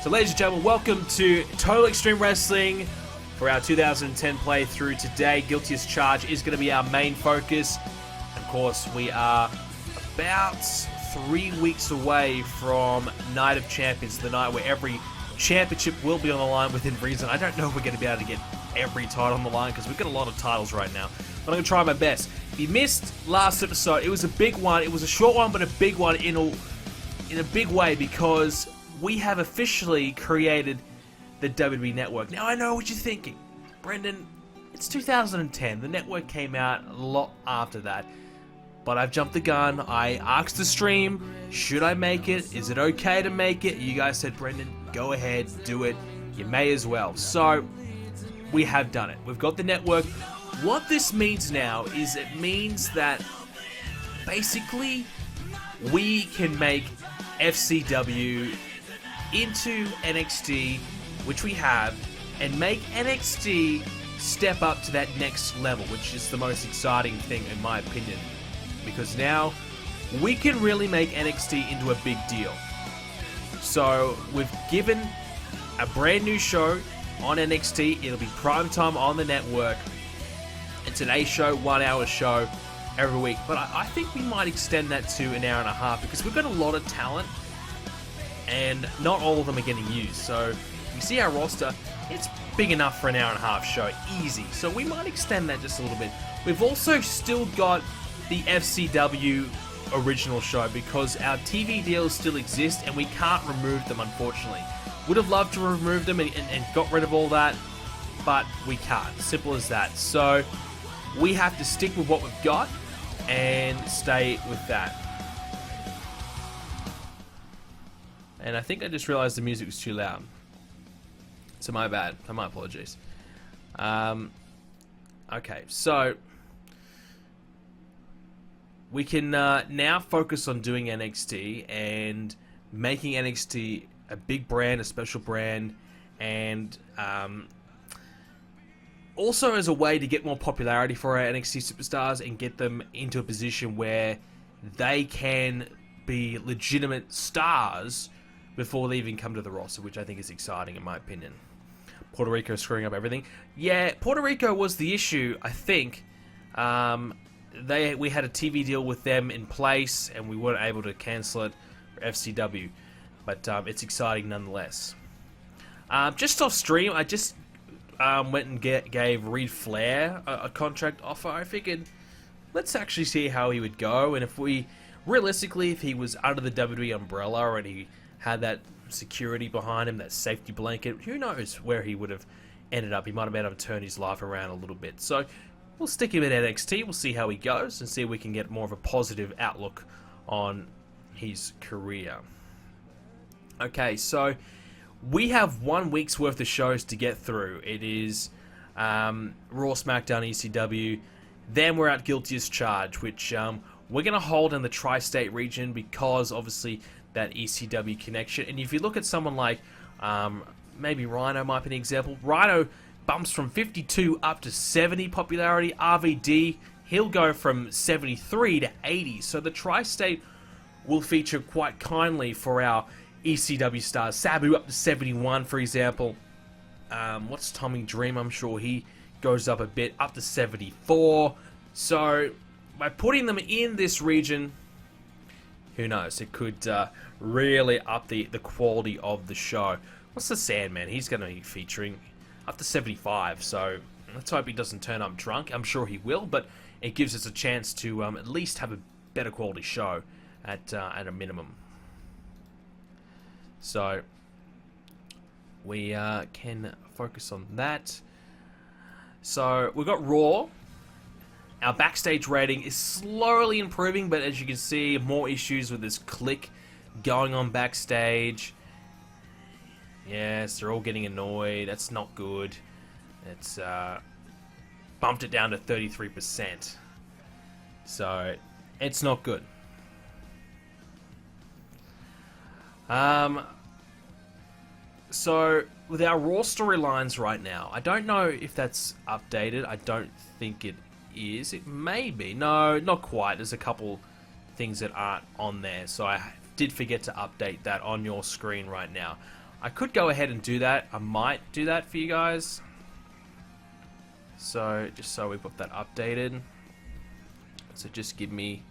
So ladies and gentlemen, welcome to Total Extreme Wrestling for our 2010 playthrough. Today, Guilty as Charged is going to be our main focus. Of course, we are about 3 weeks away from Night of Champions, the night where every championship will be on the line within reason. I don't know if we're going to be able to get every title on the line because we've got a lot of titles right now, but I'm going to try my best. If you missed last episode, it was a big one. It was a short one, but a big one in a big way because we have officially created the WWE Network. Now, I know what you're thinking. Brendan, it's 2010. The network came out a lot after that. But I've jumped the gun. I asked the stream, should I make it? Is it okay to make it? You guys said, Brendan, go ahead, do it. You may as well. So, we have done it. We've got the network. What this means now is it means that basically we can make FCW into NXT, which we have, and make NXT step up to that next level, which is the most exciting thing in my opinion, because now we can really make NXT into a big deal. So we've given a brand new show on NXT. It'll be prime time on the network. It's an 8-show, 1-hour show every week, but I think we might extend that to an hour and a half because we've got a lot of talent and not all of them are getting used. So you see our roster, it's big enough for an hour and a half show, easy. So we might extend that just a little bit. We've also still got the FCW original show because our TV deals still exist and we can't remove them, unfortunately. Would have loved to remove them and got rid of all that, but we can't. Simple as that. So we have to stick with what we've got and stay with that. And I think I just realized the music was too loud. So my bad. My apologies. Okay, so we can now focus on doing NXT and making NXT a big brand, a special brand, and also as a way to get more popularity for our NXT superstars and get them into a position where they can be legitimate stars before they even come to the roster, which I think is exciting in my opinion. Puerto Rico screwing up everything. Yeah, Puerto Rico was the issue, I think. We had a TV deal with them in place, and we weren't able to cancel it for FCW. But it's exciting nonetheless. Just off stream, I just went and gave Reed Flair a contract offer. I figured, let's actually see how he would go, and if he was under the WWE umbrella and he had that security behind him, that safety blanket, who knows where he would have ended up. He might have been able to turn his life around a little bit. So we'll stick him at NXT. We'll see how he goes and see if we can get more of a positive outlook on his career. Okay, so we have 1 week's worth of shows to get through. It is Raw, SmackDown, ECW. Then we're at Guilty as Charged, which we're going to hold in the tri-state region because obviously that ECW connection. And if you look at someone like maybe Rhino might be an example. Rhino bumps from 52 up to 70 popularity. RVD, he'll go from 73 to 80. So the tri-state will feature quite kindly for our ECW stars. Sabu up to 71, for example. What's Tommy Dream? I'm sure he goes up a bit, up to 74. So by putting them in this region, who knows? It could really up the quality of the show. What's the Sandman? He's going to be featuring up to 75. So let's hope he doesn't turn up drunk. I'm sure he will, but it gives us a chance to at least have a better quality show at a minimum. So we can focus on that. So we've got Raw. Our Backstage rating is slowly improving, but as you can see, more issues with this click going on Backstage. Yes, they're all getting annoyed. That's not good. It's bumped it down to 33%. So it's not good. So with our Raw storylines right now, I don't know if that's updated. I don't think it is. It may be. No, not quite. There's a couple things that aren't on there, so I did forget to update that on your screen right now. I could go ahead and do that. I might do that for you guys. So, just so we've got that updated. So just give me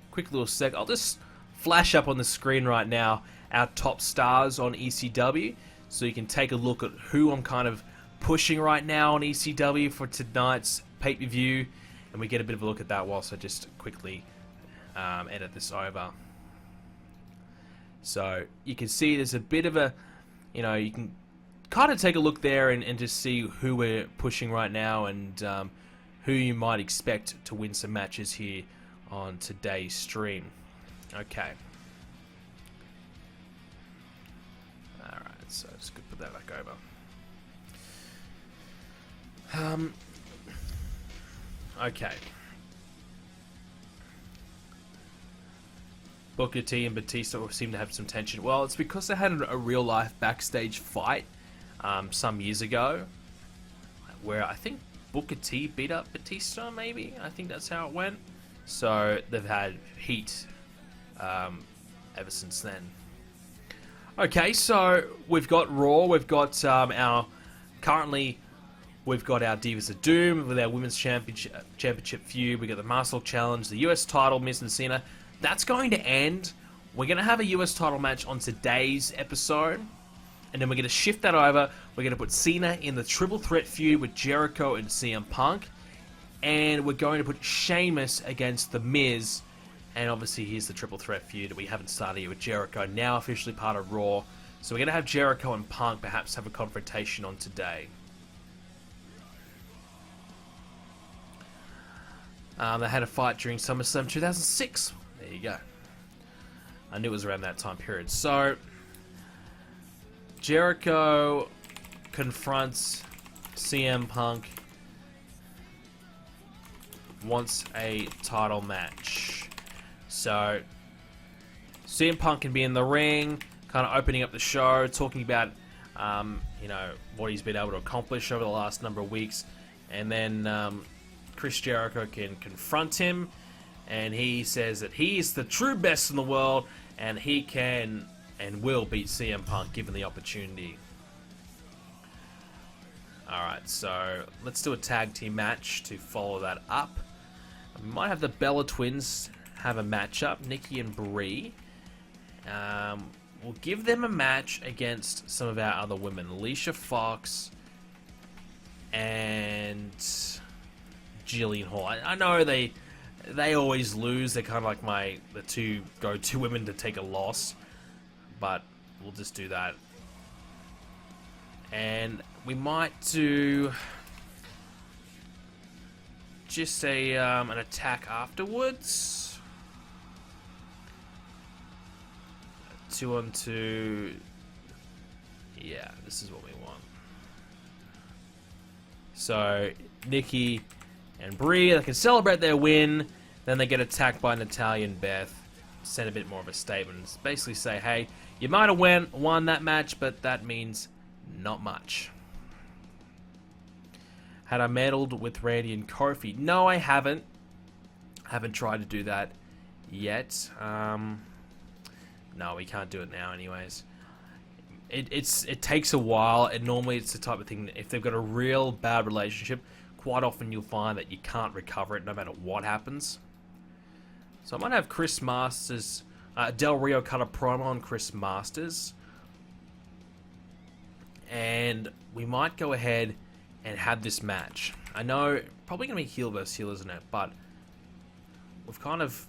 a quick little sec. I'll just flash up on the screen right now our top stars on ECW. So you can take a look at who I'm kind of pushing right now on ECW for tonight's pay-per-view. And we get a bit of a look at that whilst I just quickly edit this over. So you can see there's a bit of a, you know, you can kind of take a look there and just see who we're pushing right now and who you might expect to win some matches here on today's stream. Okay. Alright, so just gonna put that back over. Okay. Booker T and Batista seem to have some tension. Well, it's because they had a real-life backstage fight some years ago, where I think Booker T beat up Batista, maybe? I think that's how it went. So they've had heat ever since then. Okay, so we've got Raw. We've got currently we've got our Divas of Doom with our Women's Championship feud. We got the Master Challenge, the US title, Miz and Cena. That's going to end. We're going to have a US title match on today's episode. And then we're going to shift that over. We're going to put Cena in the triple threat feud with Jericho and CM Punk. And we're going to put Sheamus against The Miz. And obviously here's the triple threat feud that we haven't started yet with Jericho, now officially part of Raw. So we're going to have Jericho and Punk perhaps have a confrontation on today. They had a fight during SummerSlam 2006. There you go. I knew it was around that time period. So, Jericho confronts CM Punk, wants a title match. So, CM Punk can be in the ring, kind of opening up the show, talking about, you know, what he's been able to accomplish over the last number of weeks. And then Chris Jericho can confront him, and he says that he is the true best in the world, and he can and will beat CM Punk given the opportunity. Alright, so let's do a tag team match to follow that up. We might have the Bella Twins have a matchup, Nikki and Brie. We'll give them a match against some of our other women, Alicia Fox and Jillian Hall. I know they always lose. They're kind of like the two go-to women to take a loss, but we'll just do that. And we might do just an attack afterwards. 2-on-2. Yeah, this is what we want. So Nikki and Brie, they can celebrate their win. Then they get attacked by Natalya and Beth. Send a bit more of a statement. Basically say, hey, you might have won that match, but that means not much. Had I meddled with Randy and Kofi? No, I haven't. I haven't tried to do that yet. No, we can't do it now anyways. It takes a while, and normally it's the type of thing that if they've got a real bad relationship, quite often you'll find that you can't recover it no matter what happens. So I might have Chris Masters, Del Rio cut a promo on Chris Masters. And we might go ahead and have this match. I know, probably going to be heel versus heel, isn't it? But we've kind of,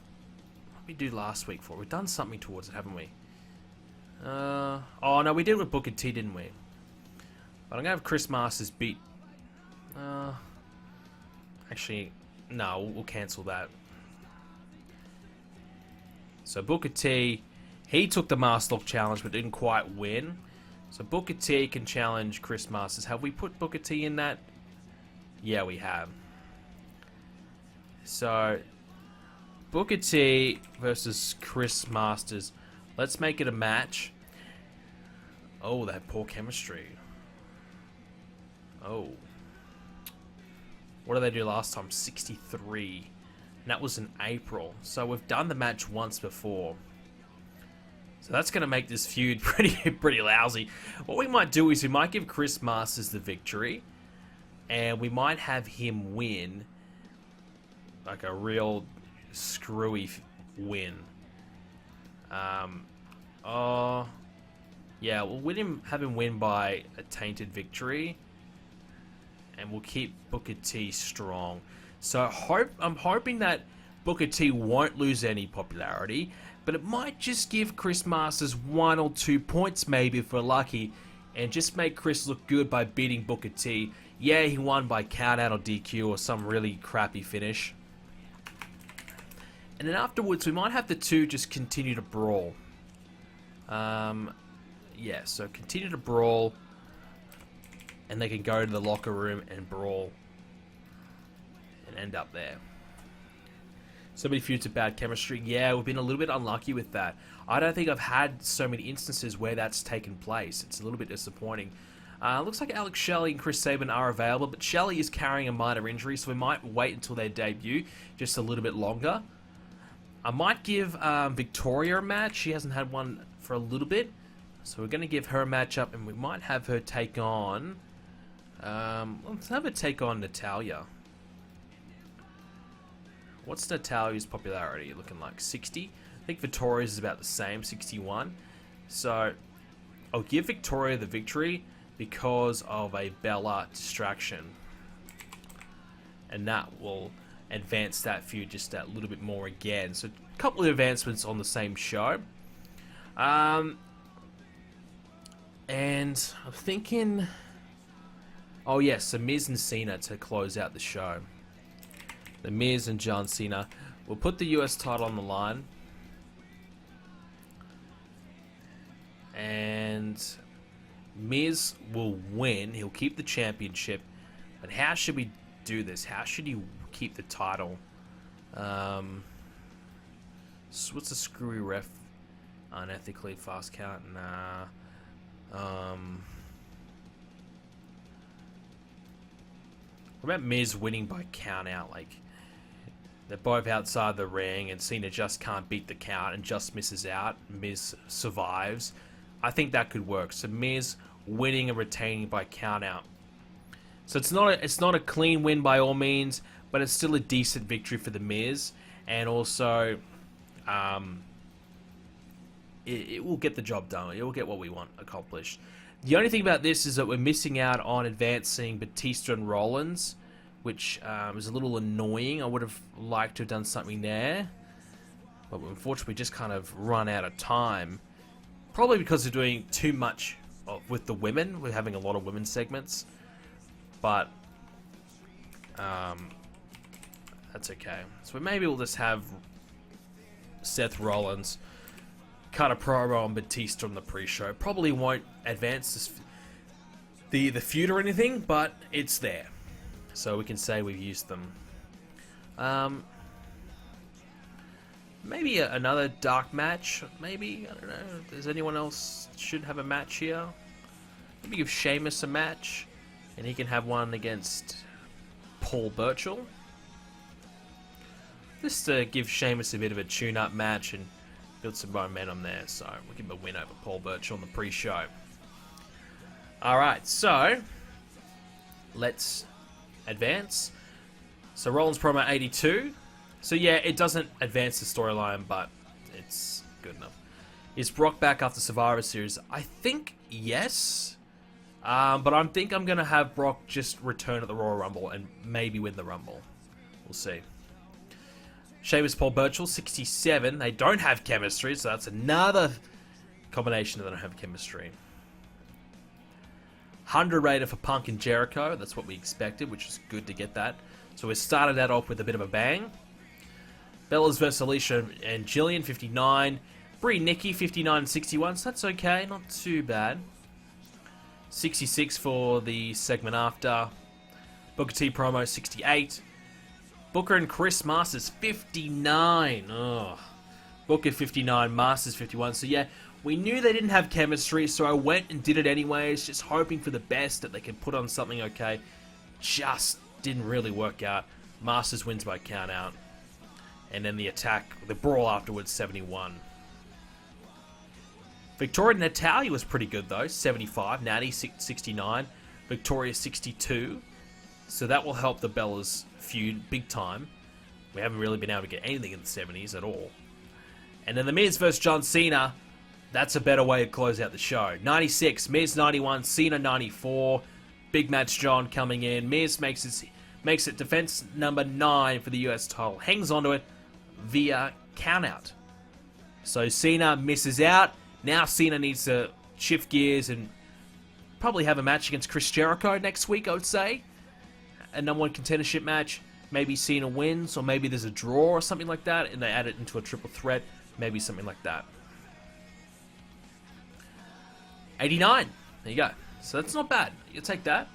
what did we do last week for? We've done something towards it, haven't we? Oh no, we did with Booker T, didn't we? But I'm going to have Chris Masters beat, actually, no, we'll cancel that. So Booker T, he took the Master Lock Challenge but didn't quite win. So Booker T can challenge Chris Masters. Have we put Booker T in that? Yeah, we have. So Booker T versus Chris Masters. Let's make it a match. Oh, they have poor chemistry. Oh. What did they do last time? 63. And that was in April. So we've done the match once before. So that's going to make this feud pretty lousy. What we might do is we might give Chris Masters the victory, and we might have him win like a real screwy win. Oh, yeah, we'll have him win by a tainted victory, and we'll keep Booker T strong. So I'm hoping that Booker T won't lose any popularity, but it might just give Chris Masters 1 or 2 points maybe if we're lucky, and just make Chris look good by beating Booker T. Yeah, he won by countout or DQ or some really crappy finish. And then afterwards, we might have the two just continue to brawl. Yeah, so continue to brawl, and they can go to the locker room and brawl and end up there. So many feuds of bad chemistry. Yeah, we've been a little bit unlucky with that. I don't think I've had so many instances where that's taken place. It's a little bit disappointing. Looks like Alex Shelley and Chris Sabin are available, but Shelley is carrying a minor injury, so we might wait until their debut just a little bit longer. I might give Victoria a match. She hasn't had one for a little bit, so we're going to give her a matchup, and we might have her take on... let's have her take on Natalya. What's Natalya's popularity looking like? 60? I think Victoria's is about the same, 61. So I'll give Victoria the victory because of a Bella distraction. And that will advance that feud just a little bit more again. So a couple of advancements on the same show. And I'm thinking... Oh yes, The Miz and Cena to close out the show. The Miz and John Cena. We'll put the US title on the line. And Miz will win. He'll keep the championship. But how should we do this? How should he keep the title? So what's the screwy ref? Unethically fast count? Nah. What about Miz winning by count out? Like, they're both outside the ring and Cena just can't beat the count and just misses out. Miz survives. I think that could work. So Miz winning and retaining by count out. So it's not a clean win by all means, but it's still a decent victory for the Miz, and also it will get the job done. It will get what we want accomplished. The only thing about this is that we're missing out on advancing Batista and Rollins, which is a little annoying. I would have liked to have done something there, but unfortunately we just kind of run out of time. Probably because we're doing too much with the women. We're having a lot of women's segments, but that's okay. So maybe we'll just have Seth Rollins cut a promo on Batista on the pre-show. Probably won't advance this, the feud or anything, but it's there, so we can say we've used them. Maybe another dark match. Maybe, I don't know. Does anyone else should have a match here? Maybe give Sheamus a match, and he can have one against Paul Burchill. Just to give Sheamus a bit of a tune-up match and build some momentum there. So we'll give him a win over Paul Burchill on the pre-show. Alright, so let's advance. So Rollins promo 82. So yeah, it doesn't advance the storyline, but it's good enough. Is Brock back after Survivor Series? I think yes. But I think I'm going to have Brock just return at the Royal Rumble and maybe win the Rumble. We'll see. Sheamus, Paul Burchill, 67. They don't have chemistry, so that's another combination that they don't have chemistry. 100 rated for Punk and Jericho. That's what we expected, which is good to get that. So we started that off with a bit of a bang. Bellas versus Alicia and Jillian, 59. Brie Nikki, 59 and 61. So that's okay, not too bad. 66 for the segment after. Booker T promo, 68. Booker and Chris Masters, 59. Ugh. Booker 59, Masters 51. So yeah, we knew they didn't have chemistry, so I went and did it anyways, just hoping for the best, that they could put on something okay. Just didn't really work out. Masters wins by count out. And then the attack, the brawl afterwards, 71. Victoria Natalia was pretty good though, 75. Natty 69. Victoria 62. So that will help the Bellas feud big time. We haven't really been able to get anything in the 70s at all. And then the Miz versus John Cena. That's a better way to close out the show. 96, Miz 91, Cena 94. Big match John coming in. Miz makes it defense number 9 for the US title. Hangs onto it via countout. So Cena misses out. Now Cena needs to shift gears and probably have a match against Chris Jericho next week, I would say. A number 1 contendership match. Maybe Cena wins, or maybe there's a draw or something like that, and they add it into a triple threat. Maybe something like that. 89. There you go. So that's not bad. You take that.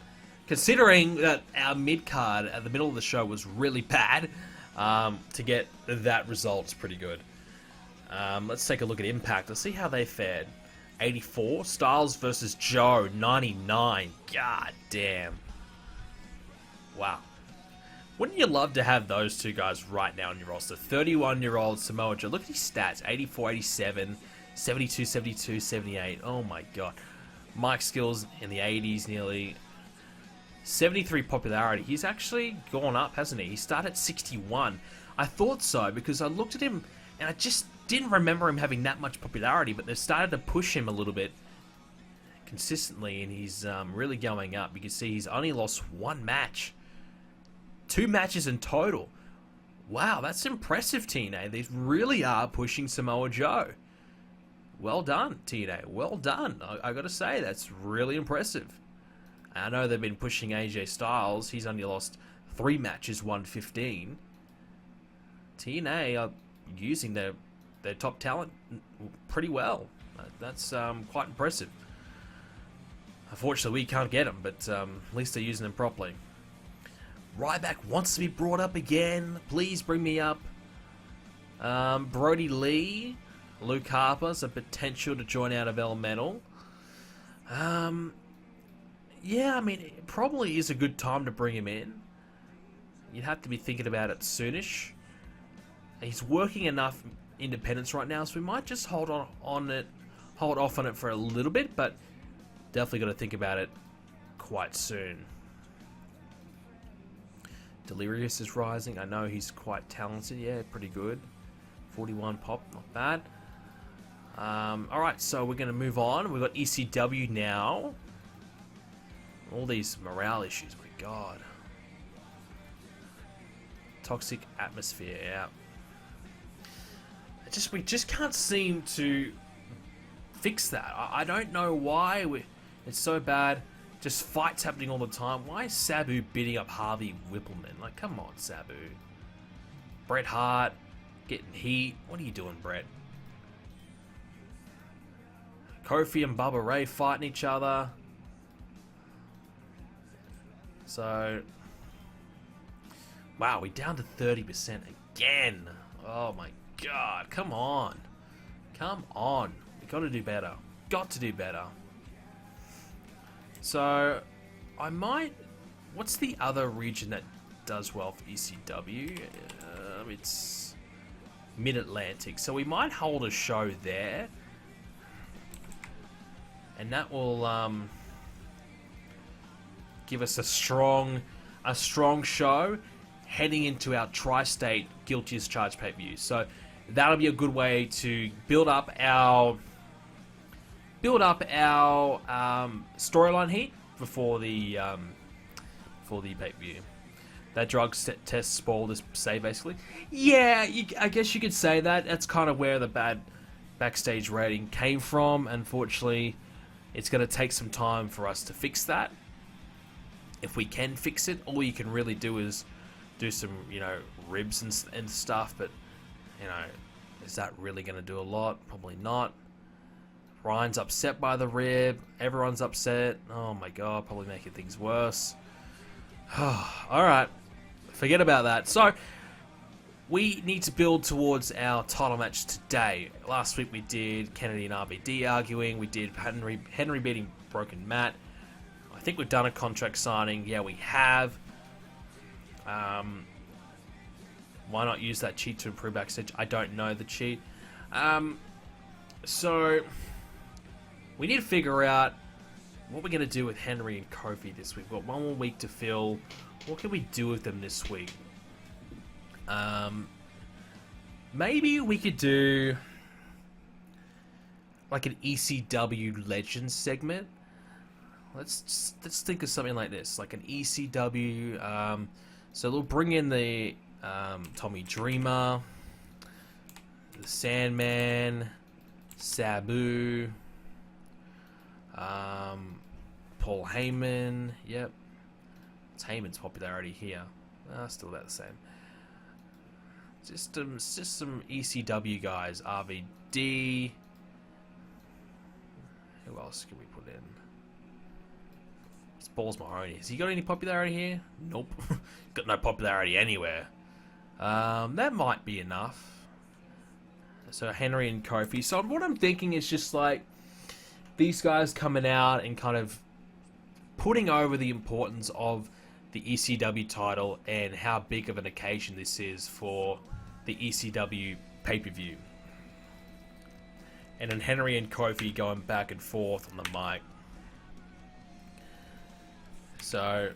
Considering that our mid-card at the middle of the show was really bad, to get that result is pretty good. Let's take a look at Impact. Let's see how they fared. 84. Styles versus Joe. 99. God damn. Wow. Wouldn't you love to have those two guys right now on your roster? 31-year-old Samoa Joe. Look at his stats. 84, 87, 72, 72, 78. Oh my god. Mike Skills in the 80s nearly. 73 popularity. He's actually gone up, hasn't he? He started at 61. I thought so because I looked at him and I just didn't remember him having that much popularity, but they've started to push him a little bit consistently, and he's really going up. You can see he's only lost 1 match. 2 matches in total. Wow, that's impressive, TNA. They really are pushing Samoa Joe. Well done, TNA. Well done. I gotta say, that's really impressive. I know they've been pushing AJ Styles. He's only lost 3 matches, 115. TNA are using their top talent pretty well. That's quite impressive. Unfortunately, we can't get them, but at least they're using them properly. Ryback wants to be brought up again. Please bring me up. Brody Lee, Luke Harper's a potential to join out of Elemental. Yeah, I mean, it probably is a good time to bring him in. You'd have to be thinking about it soonish. He's working enough independence right now, so we might just hold off on it for a little bit, but definitely got to think about it quite soon. Delirious is rising. I know he's quite talented. Yeah, pretty good. 41 pop, not bad. Alright, so we're going to move on. We've got ECW now. All these morale issues, my god. Toxic atmosphere, yeah. We just can't seem to fix that. I don't know why it's so bad. Just fights happening all the time. Why is Sabu beating up Harvey Whippleman? Like, come on, Sabu. Bret Hart getting heat. What are you doing, Bret? Kofi and Bubba Ray fighting each other. So, wow, we're down to 30% again. Oh my god, come on. Come on. We got to do better. Got to do better. So, I might... What's the other region that does well for ECW? It's Mid-Atlantic. So we might hold a show there. And that will give us a strong show heading into our Tri-State Guilty as Charged pay-per-view. So that'll be a good way to build up our storyline heat before the pay-per-view. That drug test spoiled this say, basically. Yeah, I guess you could say that. That's kind of where the bad Backstage rating came from. Unfortunately, it's going to take some time for us to fix that. If we can fix it, all you can really do is do some, ribs and stuff. But, is that really going to do a lot? Probably not. Ryan's upset by the rib. Everyone's upset. Oh my god, probably making things worse. Alright, forget about that. So, we need to build towards our title match today. Last week we did Kennedy and RBD arguing. We did Henry beating Broken Matt. I think we've done a contract signing. Yeah, we have. Why not use that cheat to improve Backstage? I don't know the cheat. So, we need to figure out what we're going to do with Henry and Kofi this week. We've got one more week to fill. What can we do with them this week? Maybe we could do like an ECW Legends segment. Let's think of something like this, like an ECW. So they'll bring in the Tommy Dreamer, the Sandman, Sabu, Paul Heyman. Yep, it's Heyman's popularity here. Still about the same. Just some ECW guys. RVD. Who else can we put in? It's Balls Mahoney. Has he got any popularity here? Nope. Got no popularity anywhere. That might be enough. So Henry and Kofi. So what I'm thinking is just like these guys coming out and kind of putting over the importance of the ECW title and how big of an occasion this is for the ECW pay-per-view. And then Henry and Kofi going back and forth on the mic. So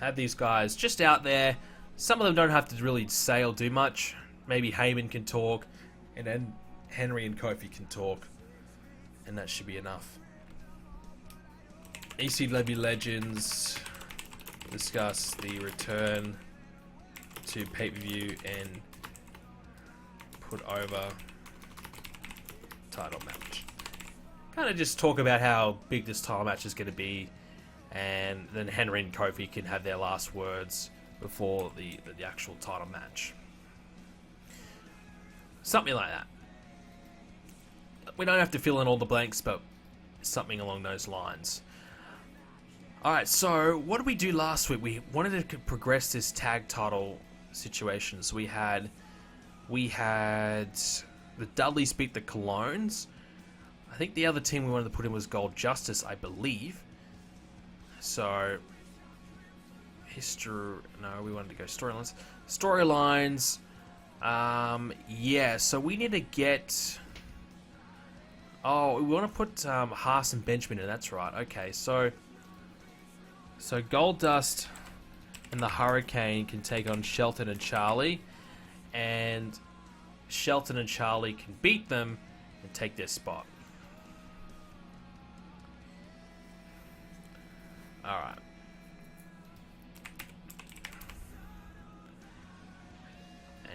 have these guys just out there. Some of them don't have to really say or do much. Maybe Heyman can talk, and then Henry and Kofi can talk, and that should be enough. ECW Legends discuss the return to pay-per-view and put over title match. Kind of just talk about how big this title match is going to be, and then Henry and Kofi can have their last words before the actual title match. Something like that. We don't have to fill in all the blanks, but something along those lines. Alright, so what did we do last week? We wanted to progress this tag title situation. So we had the Dudleys beat the Colognes. I think the other team we wanted to put in was Gold Justice, I believe. So we wanted to go storylines. Yeah, so we need to get... Oh, we want to put Haas and Benjamin in, that's right. Okay, so Goldust and the Hurricane can take on Shelton and Charlie, and Shelton and Charlie can beat them and take their spot. Alright.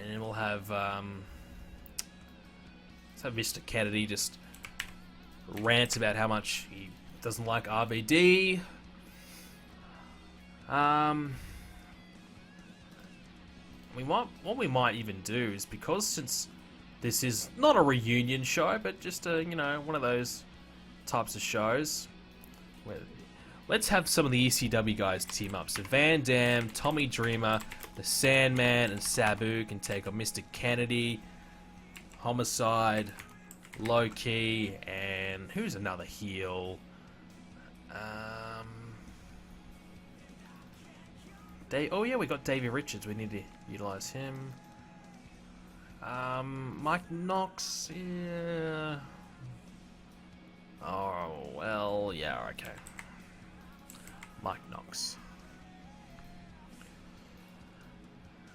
And then we'll have Mr. Kennedy just rant about how much he doesn't like RVD. What we might even do is, because since this is not a reunion show, but just a, one of those types of shows, where let's have some of the ECW guys team up. So Van Dam, Tommy Dreamer, the Sandman, and Sabu can take on Mr. Kennedy, Homicide, Low Key, and who's another heel? Oh yeah, we got Davey Richards. We need to utilize him. Mike Knox. Yeah. Oh well, yeah. Okay. Mike Knox.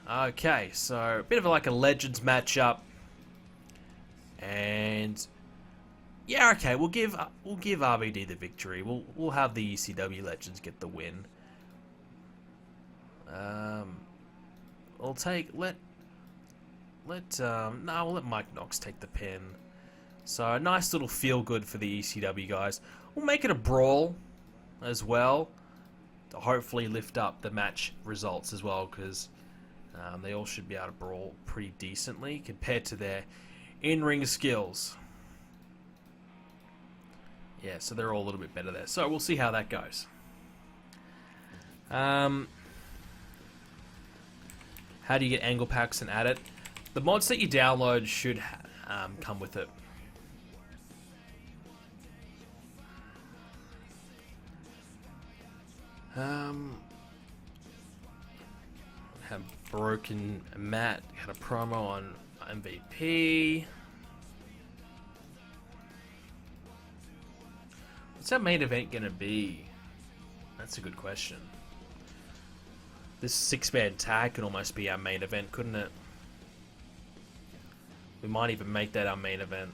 Okay, so a bit of like a Legends matchup, and yeah, okay, we'll give RVD the victory. We'll have the ECW Legends get the win. We'll let Mike Knox take the pin. So a nice little feel good for the ECW guys. We'll make it a brawl as well to hopefully lift up the match results as well, because they all should be able to brawl pretty decently compared to their in-ring skills. Yeah, so they're all a little bit better there. So we'll see how that goes. How do you get angle packs and add it? The mods that you download should come with it. Have Broken Matt had a promo on MVP. What's our main event gonna be? That's a good question. This 6-man tag could almost be our main event, couldn't it? We might even make that our main event.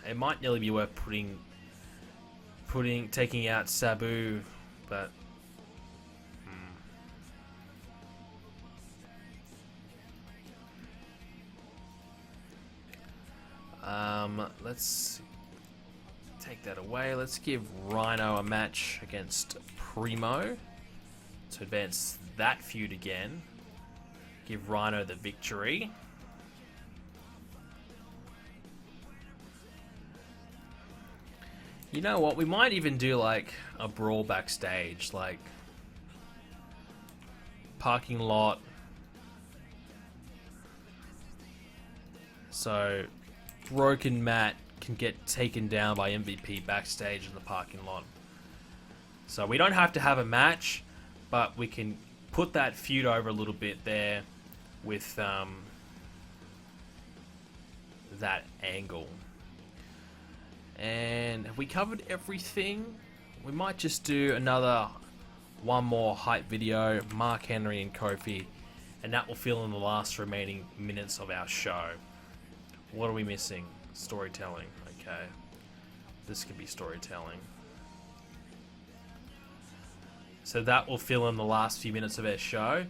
It might nearly be worth taking out Sabu, but let's take that away. Let's give Rhino a match against Primo to advance that feud again. Give Rhino the victory. You know what? We might even do like a brawl backstage, like parking lot. So Broken Matt can get taken down by MVP backstage in the parking lot. So we don't have to have a match, but we can put that feud over a little bit there with that angle. And have we covered everything? We might just do one more hype video, Mark Henry and Kofi, and that will fill in the last remaining minutes of our show. What are we missing? Storytelling. Okay. This could be storytelling. So that will fill in the last few minutes of our show.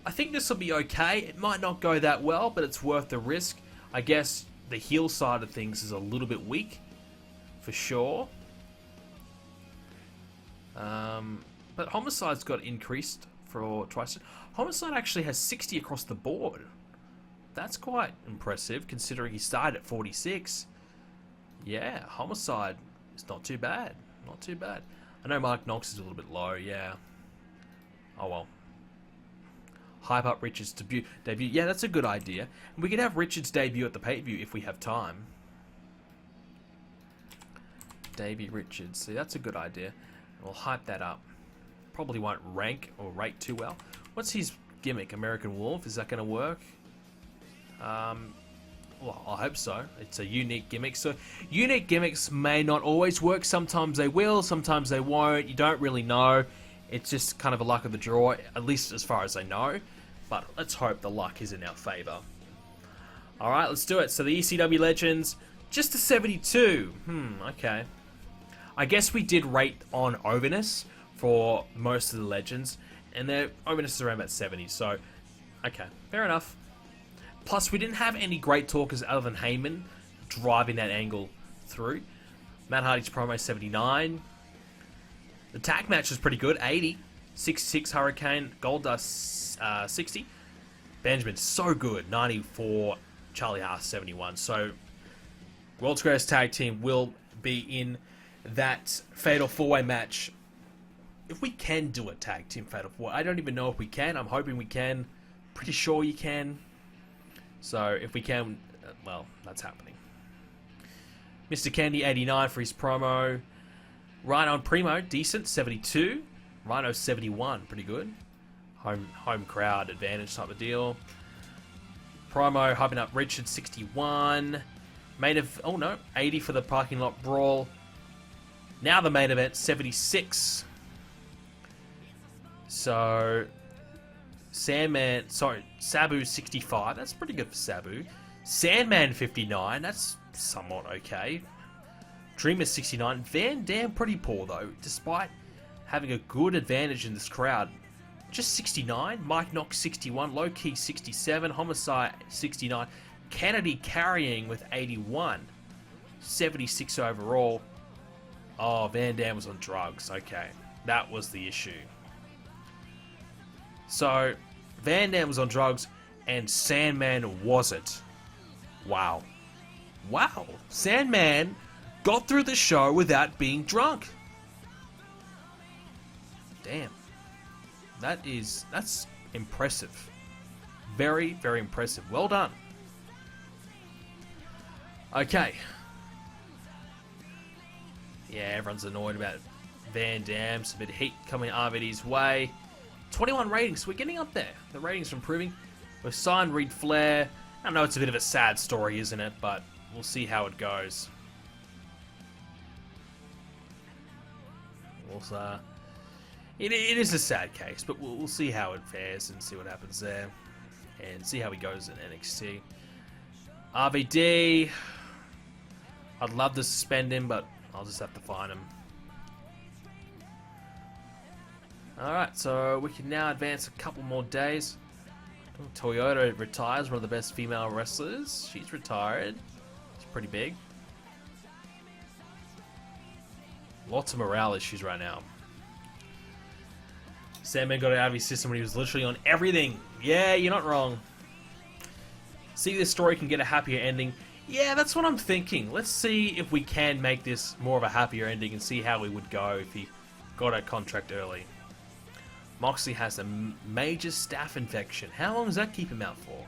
I think this will be okay. It might not go that well, but it's worth the risk. I guess the heel side of things is a little bit weak, for sure. But Homicide's got increased for Tri-State. Homicide actually has 60 across the board. That's quite impressive, considering he started at 46. Yeah, Homicide is not too bad. Not too bad. I know Mark Knox is a little bit low, yeah. Oh well. Hype up Richard's debut. Yeah, that's a good idea. And we could have Richard's debut at the pay-per-view if we have time. Davey Richards. See, that's a good idea. We'll hype that up. Probably won't rank or rate too well. What's his gimmick? American Wolf? Is that going to work? Well, I hope so. It's a unique gimmick. So, unique gimmicks may not always work. Sometimes they will, sometimes they won't. You don't really know. It's just kind of a luck of the draw, at least as far as I know. But let's hope the luck is in our favor. Alright, let's do it. So, the ECW Legends, just a 72. Okay. I guess we did rate on overness for most of the Legends, and their overness is around about 70. So, okay, fair enough. Plus, we didn't have any great talkers other than Heyman driving that angle through. Matt Hardy's promo, 79. The tag match was pretty good, 80. 66 Hurricane, Goldust, 60. Benjamin, so good, 94. Charlie Haas, 71. So, World's Greatest Tag Team will be in that Fatal 4-Way match. If we can do a tag team Fatal 4-Way, I don't even know if we can. I'm hoping we can. Pretty sure you can. So, if we can, well, that's happening. Mr. Candy, 89 for his promo. Rhino and Primo, decent, 72. Rhino, 71, pretty good. Home crowd advantage type of deal. Promo, hyping up Richard, 61. 80 for the parking lot brawl. Now the main event, 76. So, Sabu 65. That's pretty good for Sabu. Sandman 59. That's somewhat okay. Dreamer 69. Van Dam pretty poor though, despite having a good advantage in this crowd. Just 69. Mike Knox 61. Low Key 67. Homicide 69. Kennedy carrying with 81. 76 overall. Oh, Van Dam was on drugs. Okay, that was the issue. So, Van Dam was on drugs, and Sandman wasn't. Wow. Wow. Sandman got through the show without being drunk. Damn. That's impressive. Very, very impressive. Well done. Okay. Yeah, everyone's annoyed about Van Dam. Some bit of heat coming RVD's way. 21 ratings. We're getting up there. The ratings are improving. We've signed Reed Flair. I know it's a bit of a sad story, isn't it? But we'll see how it goes. Also, it is a sad case, but we'll see how it fares and see what happens there, and see how he goes in NXT. RVD, I'd love to suspend him, but I'll just have to fine him. Alright, so we can now advance a couple more days. Toyota retires, one of the best female wrestlers. She's retired. It's pretty big. Lots of morale issues right now. Sandman got it out of his system when he was literally on everything. Yeah, you're not wrong. See if this story can get a happier ending. Yeah, that's what I'm thinking. Let's see if we can make this more of a happier ending and see how we would go if he got a contract early. Moxley has a major staph infection. How long does that keep him out for?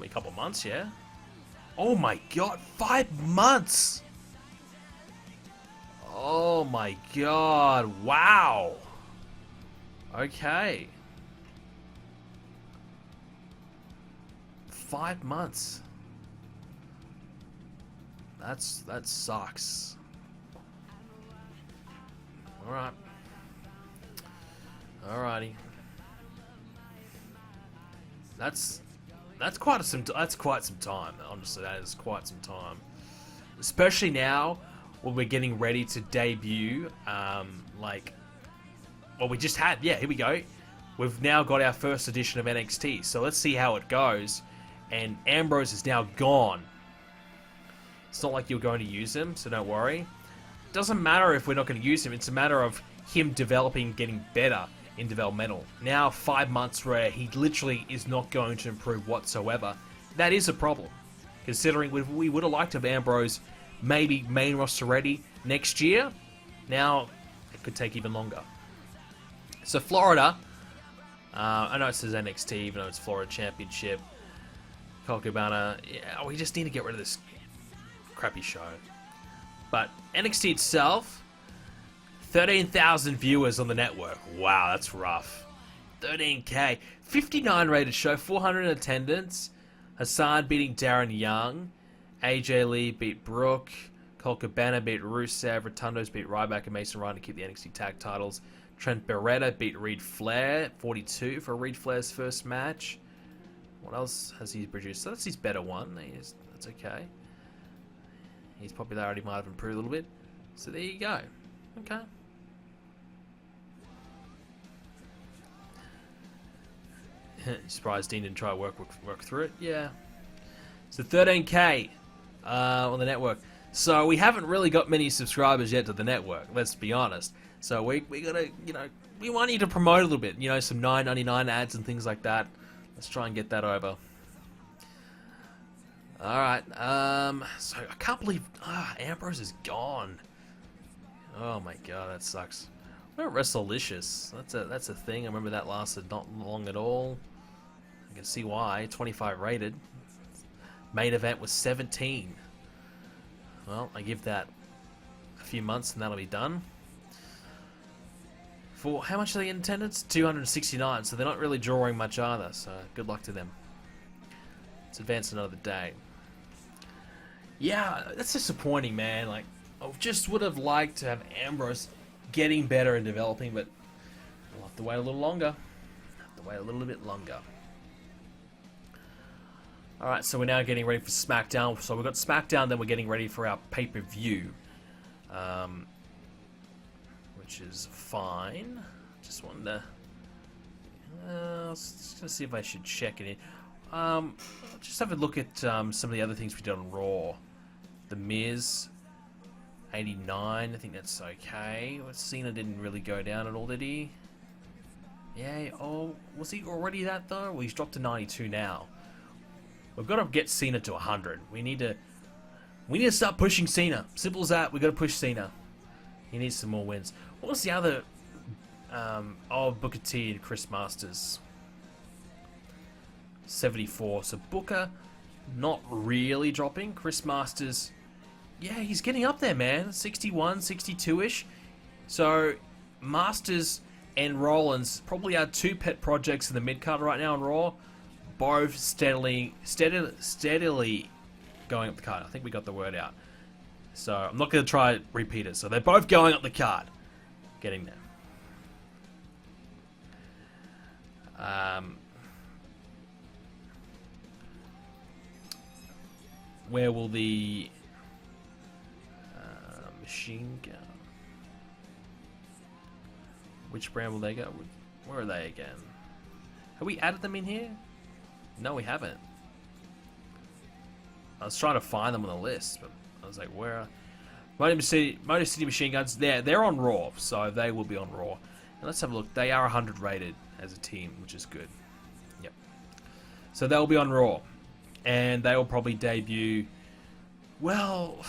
A couple months, yeah? Oh my god, 5 months! Oh my god, wow! Okay. 5 months. That sucks. Alright. Alrighty. That's quite some time. Honestly, that is quite some time. Especially now when we're getting ready to debut. Well, we just had. Yeah, here we go. We've now got our first edition of NXT. So let's see how it goes. And Ambrose is now gone. It's not like you're going to use him, so don't worry. Doesn't matter if we're not going to use him. It's a matter of him developing, getting better in developmental. Now 5 months where he literally is not going to improve whatsoever. That is a problem. Considering we would have liked to have Ambrose maybe main roster ready next year. Now it could take even longer. So Florida, I know it says NXT even though it's Florida Championship. Colt Cabana, yeah, we just need to get rid of this crappy show. But NXT itself, 13,000 viewers on the network. Wow, that's rough. 13k. 59 rated show, 400 in attendance. Hassan beating Darren Young. AJ Lee beat Brooke. Colt Cabana beat Rusev. Rotundo's beat Ryback and Mason Ryan to keep the NXT tag titles. Trent Beretta beat Reed Flair. 42 for Reed Flair's first match. What else has he produced? So that's his better one. That's okay. His popularity might have improved a little bit. So there you go. Okay. Surprised Dean didn't try to work through it. Yeah. So 13k on the network. So we haven't really got many subscribers yet to the network. Let's be honest. So we gotta, we want you to promote a little bit. Some $9.99 ads and things like that. Let's try and get that over. All right. So I can't believe Ambrose is gone. Oh my god, that sucks. What about WrestleLicious? That's a thing. I remember that lasted not long at all. I can see why. 25 rated. Main event was 17. Well, I give that a few months and that'll be done. For how much are they in attendance? 269. So they're not really drawing much either. So good luck to them. Let's advance another day. Yeah, that's disappointing, man. Like, I just would have liked to have Ambrose getting better and developing, but we'll have to wait a little longer. Have to wait a little bit longer. Alright, so we're now getting ready for SmackDown. So we've got SmackDown, then we're getting ready for our pay-per-view. Which is fine. Just wanted to... just gonna see if I should check it in. Just have a look at some of the other things we did on Raw. The Miz, 89. I think that's okay. Cena didn't really go down at all, did he? Yeah. Oh, was he already that though? Well, he's dropped to 92 now. We've got to get Cena to 100. We need to start pushing Cena. Simple as that. We've got to push Cena. He needs some more wins. What was the other? Booker T and Chris Masters. 74. So Booker, not really dropping. Chris Masters, yeah, he's getting up there, man. 61, 62-ish. So Masters and Rollins probably are two pet projects in the mid-card right now on Raw. Both steadily going up the card. I think we got the word out. So I'm not going to try to repeat it. So they're both going up the card. Getting there. Where will the machine gun? Which brand will they go? Where are they again? Have we added them in here? No, we haven't. I was trying to find them on the list, but I was like, where are... Motor City Machine Guns, they're on Raw, so they will be on Raw. And let's have a look. They are 100 rated as a team, which is good. Yep. So they'll be on Raw. And they will probably debut... Well...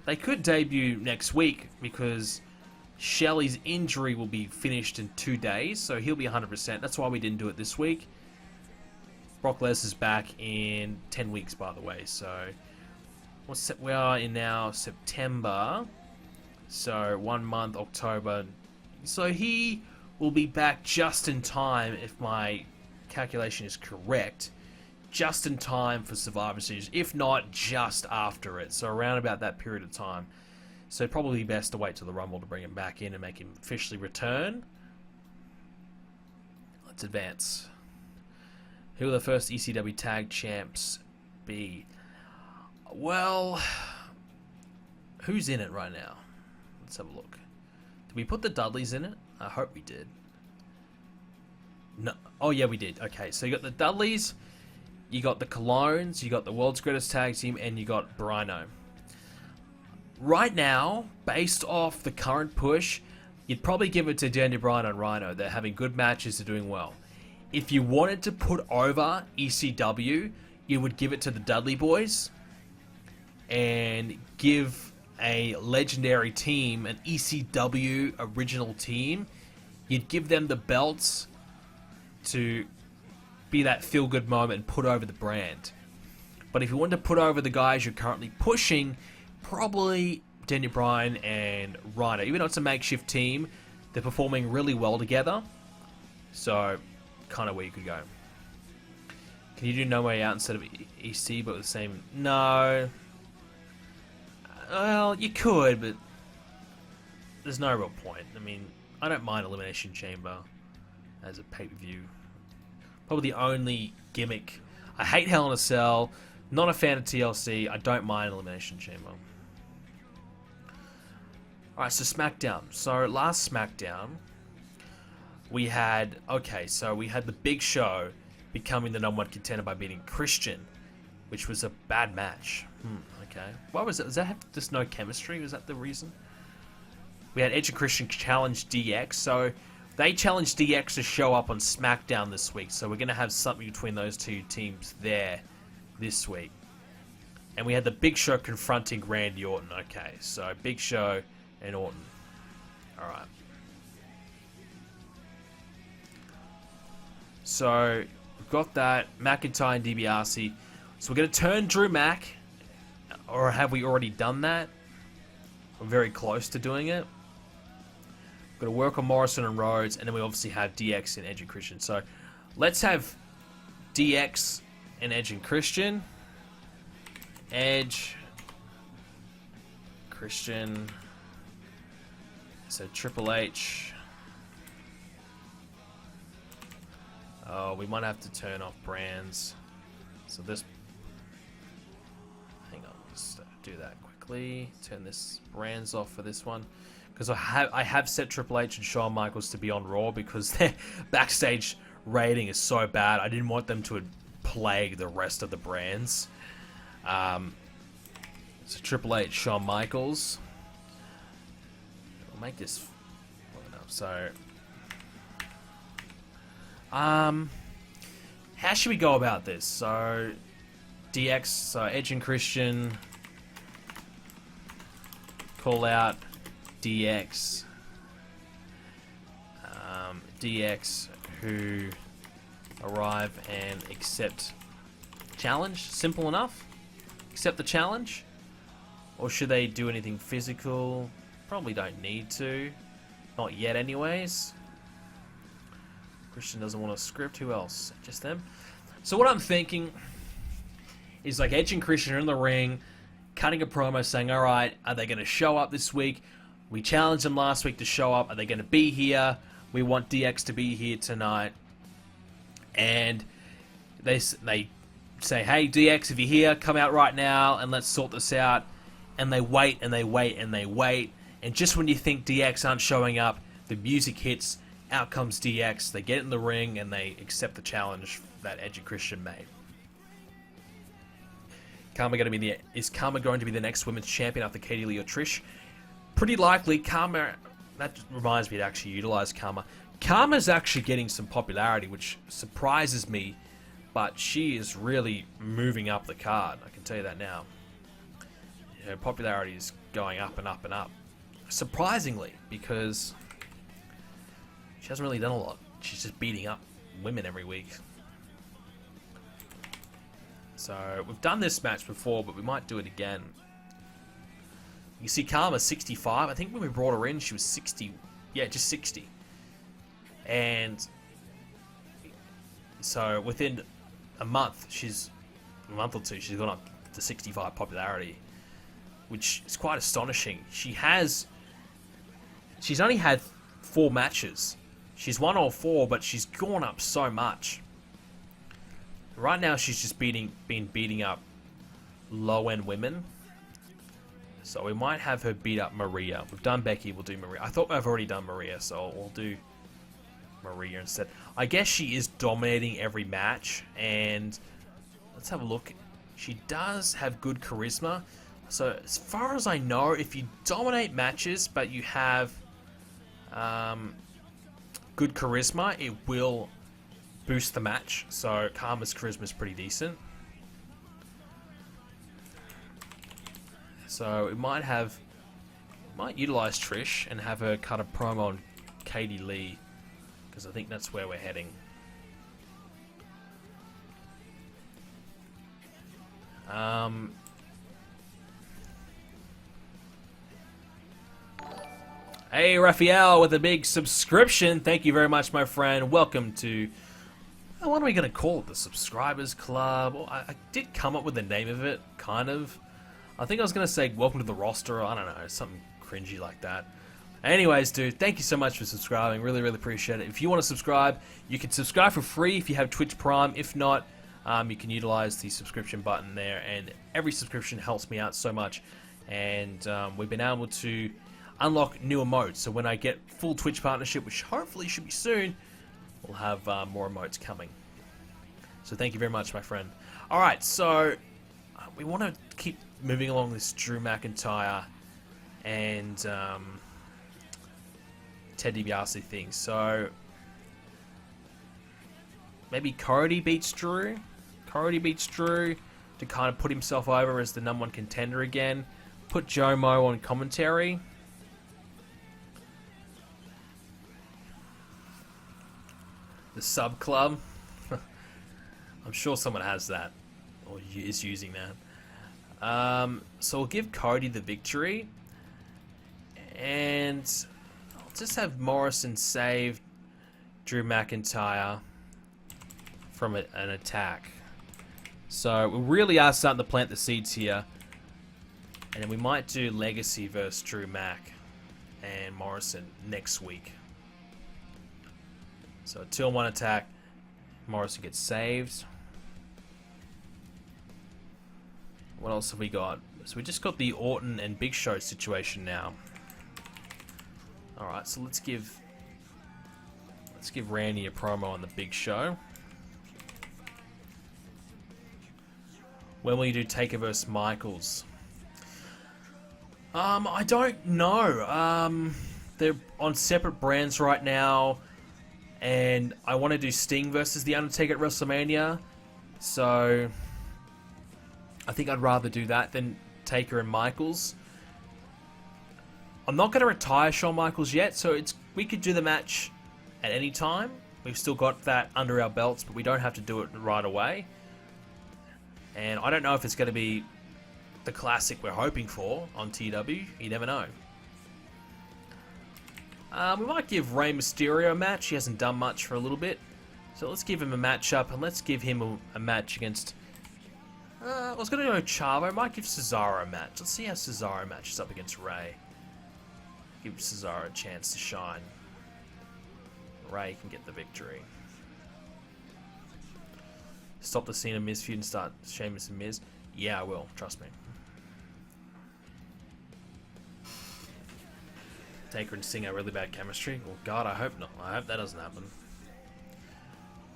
They could debut next week, because Shelley's injury will be finished in 2 days, so he'll be 100%. That's why we didn't do it this week. Brock Lesnar's back in 10 weeks, by the way, so... we are in now September, so 1 month, October. So he will be back just in time, if my calculation is correct, just in time for Survivor Series, if not just after it. So around about that period of time. So probably best to wait till the Rumble to bring him back in and make him officially return. Let's advance. Who will the first ECW Tag Champs be? Well, who's in it right now? Let's have a look. Did we put the Dudleys in it? I hope we did. No. Oh, yeah, we did. Okay, so you got the Dudleys, you got the Colognes, you got the World's Greatest Tag Team, and you got Brino. Right now, based off the current push, you'd probably give it to Daniel Bryan and Rhino. They're having good matches, they're doing well. If you wanted to put over ECW, you would give it to the Dudley Boys and give a legendary team, an ECW original team. You'd give them the belts to be that feel-good moment and put over the brand. But if you want to put over the guys you're currently pushing, probably Daniel Bryan and Rhino. Even though it's a makeshift team, they're performing really well together. So, kind of where you could go. Can you do No Way Out instead of EC, but with the same... No. Well, you could, but there's no real point. I mean, I don't mind Elimination Chamber as a pay-per-view. Probably the only gimmick. I hate Hell in a Cell. Not a fan of TLC. I don't mind Elimination Chamber. Alright, so SmackDown. So last SmackDown, we had... Okay, so we had the Big Show becoming the #1 contender by beating Christian, which was a bad match. Okay. Why was it? Does that have just no chemistry? Was that the reason? We had Edge and Christian challenge DX, so they challenged DX to show up on SmackDown this week, so we're going to have something between those two teams there this week. And we had the Big Show confronting Randy Orton. Okay, so Big Show and Orton. Alright. So, we've got that. McIntyre and DiBiase. So we're going to turn Drew Mac. Or have we already done that? We're very close to doing it. We're going to work on Morrison and Rhodes. And then we obviously have DX and Edge and Christian. So, let's have DX and Edge and Christian. Edge. Christian. So, Triple H. Oh, we might have to turn off brands. So this... Hang on, let's do that quickly. Turn this brands off for this one. Because I have set Triple H and Shawn Michaels to be on Raw because their backstage rating is so bad. I didn't want them to plague the rest of the brands. So Triple H, Shawn Michaels. We'll make this long enough. So... how should we go about this? So, DX, so Edge and Christian, call out DX, DX who arrive and accept challenge. Simple enough. Accept the challenge, or should they do anything physical? Probably don't need to, not yet, anyways. Christian doesn't want a script. Who else? Just them. So what I'm thinking is like Edge and Christian are in the ring, cutting a promo saying, all right, are they going to show up this week? We challenged them last week to show up. Are they going to be here? We want DX to be here tonight. And they say, hey, DX, if you're here, come out right now and let's sort this out. And they wait and they wait and they wait. And just when you think DX aren't showing up, the music hits, out comes DX. They get in the ring and they accept the challenge that Edge and Christian made. Is Karma going to be the next women's champion after Katie Lee or Trish? Pretty likely. Karma, that reminds me to actually utilize Karma. Karma's actually getting some popularity, which surprises me, but she is really moving up the card. I can tell you that now. Her popularity is going up and up and up. Surprisingly, because she hasn't really done a lot. She's just beating up women every week. So, we've done this match before, but we might do it again. You see Karma 65. I think when we brought her in, she was 60. Yeah, just 60. And so, within a month or two, she's gone up to 65 popularity, which is quite astonishing. She's only had 4 matches. She's won all 4, but she's gone up so much. Right now, she's just been beating up low-end women. So we might have her beat up Maria. We've done Becky, we'll do Maria. I thought I've already done Maria, so we'll do Maria instead. I guess she is dominating every match, and let's have a look. She does have good charisma. So as far as I know, if you dominate matches, but you have good charisma, it will boost the match. So Karma's charisma is pretty decent. So we might utilize Trish and have her cut a promo on Katie Lee, because I think that's where we're heading. Hey, Raphael with a big subscription. Thank you very much, my friend. Welcome to... what are we going to call it? The Subscribers Club? Well, I did come up with the name of it, kind of. I think I was going to say welcome to the roster. I don't know, something cringy like that. Anyways, dude, thank you so much for subscribing. Really, really appreciate it. If you want to subscribe, you can subscribe for free if you have Twitch Prime. If not, you can utilize the subscription button there. And every subscription helps me out so much. And we've been able to unlock new emotes. So when I get full Twitch partnership, which hopefully should be soon, we'll have more emotes coming. So thank you very much, my friend. Alright, so we want to keep moving along this Drew McIntyre and Ted DiBiase thing. So maybe Cody beats Drew. Cody beats Drew to kind of put himself over as the #1 contender again. Put Jomo on commentary. The sub club. I'm sure someone has that, or is using that. So we'll give Cody the victory, and I'll just have Morrison save Drew McIntyre from an attack. So we really are starting to plant the seeds here, and then we might do Legacy versus Drew Mac and Morrison next week. So a 2-on-1 attack, Morrison gets saved. What else have we got? So we just got the Orton and Big Show situation now. Alright, so let's give Randy a promo on the Big Show. When will you do Taker vs. Michaels? I don't know. They're on separate brands right now. And I want to do Sting versus The Undertaker at WrestleMania. So I think I'd rather do that than Taker and Michaels. I'm not going to retire Shawn Michaels yet, so we could do the match at any time. We've still got that under our belts, but we don't have to do it right away. And I don't know if it's going to be the classic we're hoping for on TW. You never know. We might give Rey Mysterio a match. He hasn't done much for a little bit. So let's give him a matchup, and let's give him a match against... I was going to go Chavo. I might give Cesaro a match. Let's see how Cesaro matches up against Ray. Give Cesaro a chance to shine. Ray can get the victory. Stop the Cena Miz feud and start Sheamus and Miz. Yeah, I will. Trust me. Taker and Sting have really bad chemistry. Well, God, I hope not. I hope that doesn't happen.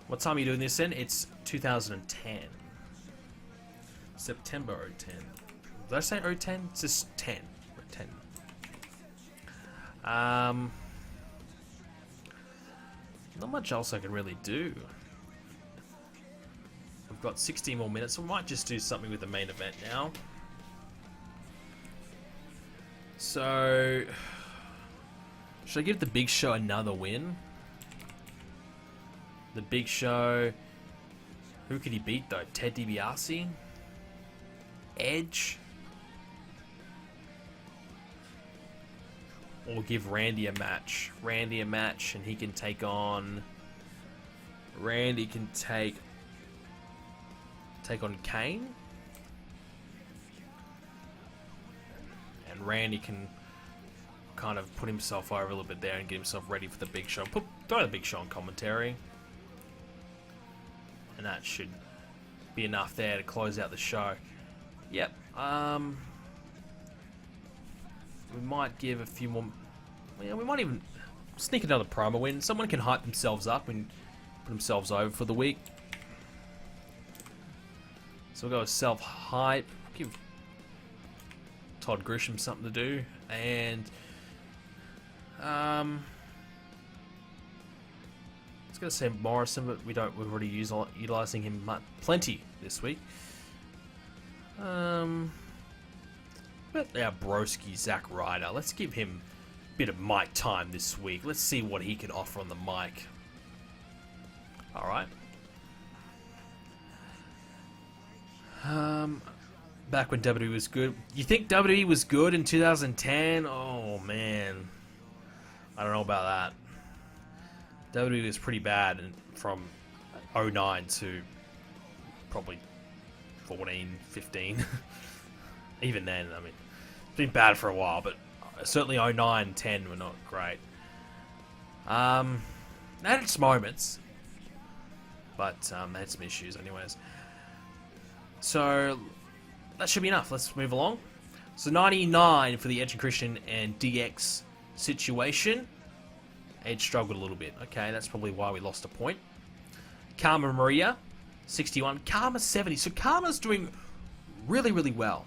What time are you doing this in? It's 2010. September 010. Did I say 010? It's just 10. 10. Not much else I can really do. We've got 16 more minutes. We might just do something with the main event now. So, should I give the Big Show another win? The Big Show. Who could he beat though? Ted DiBiase? Edge? Or give Randy a match. Randy a match and he can take on... Randy can take on Kane. And Randy can kind of put himself over a little bit there and get himself ready for the Big Show. Throw the Big Show on commentary. And that should be enough there to close out the show. Yep. We might give a few more... Yeah, we might even sneak another promo win. Someone can hype themselves up and put themselves over for the week. So we'll go with self-hype. Give Todd Grisham something to do. And... I was going to say Morrison, but we're already utilizing him plenty this week. But our broski, Zack Ryder. Let's give him a bit of mic time this week. Let's see what he can offer on the mic. Alright. Back when WWE was good. You think WWE was good in 2010? Oh, man. I don't know about that. WWE was pretty bad from 09 to probably 14, 15. Even then, I mean, it's been bad for a while, but certainly 09, 10 were not great. They had its moments, but they had some issues anyways. So, that should be enough. Let's move along. So, 99 for the Edge and Christian and DX situation. Edge struggled a little bit. Okay, that's probably why we lost a point. Karma Maria, 61. Karma, 70. So Karma's doing really, really well.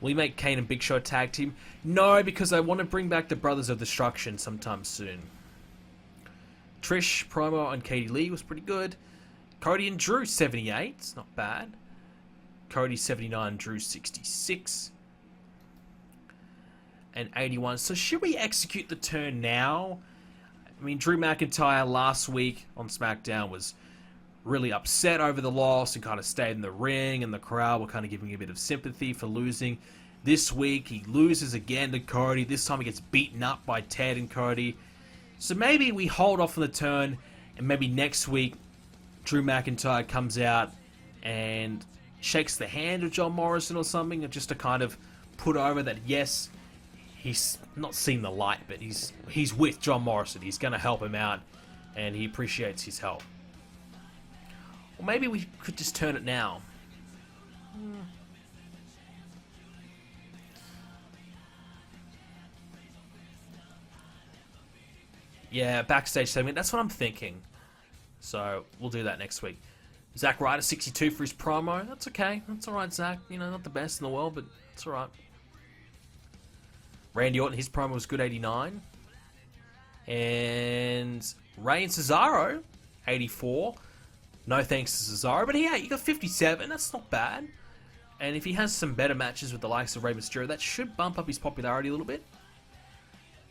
Will he make Kane and Big Show tag team? No, because I want to bring back the Brothers of Destruction sometime soon. Trish promo on Katie Lee was pretty good. Cody and Drew, 78. It's not bad. Cody, 79. Drew, 66. And 81. So should we execute the turn now? I mean, Drew McIntyre last week on SmackDown was really upset over the loss and kind of stayed in the ring, and the crowd were kind of giving a bit of sympathy for losing. This week, he loses again to Cody. This time he gets beaten up by Ted and Cody. So maybe we hold off on the turn, and maybe next week, Drew McIntyre comes out and shakes the hand of John Morrison or something, just to kind of put over that, yes, he's not seen the light, but he's with John Morrison. He's going to help him out, and he appreciates his help. Or maybe we could just turn it now. Yeah, backstage segment. That's what I'm thinking. So we'll do that next week. Zack Ryder, 62 for his promo. That's okay. That's all right, Zack. You know, not the best in the world, but it's all right. Randy Orton, his promo was good, 89. And Rey and Cesaro, 84. No thanks to Cesaro, but yeah, you got 57. That's not bad. And if he has some better matches with the likes of Rey Mysterio, that should bump up his popularity a little bit.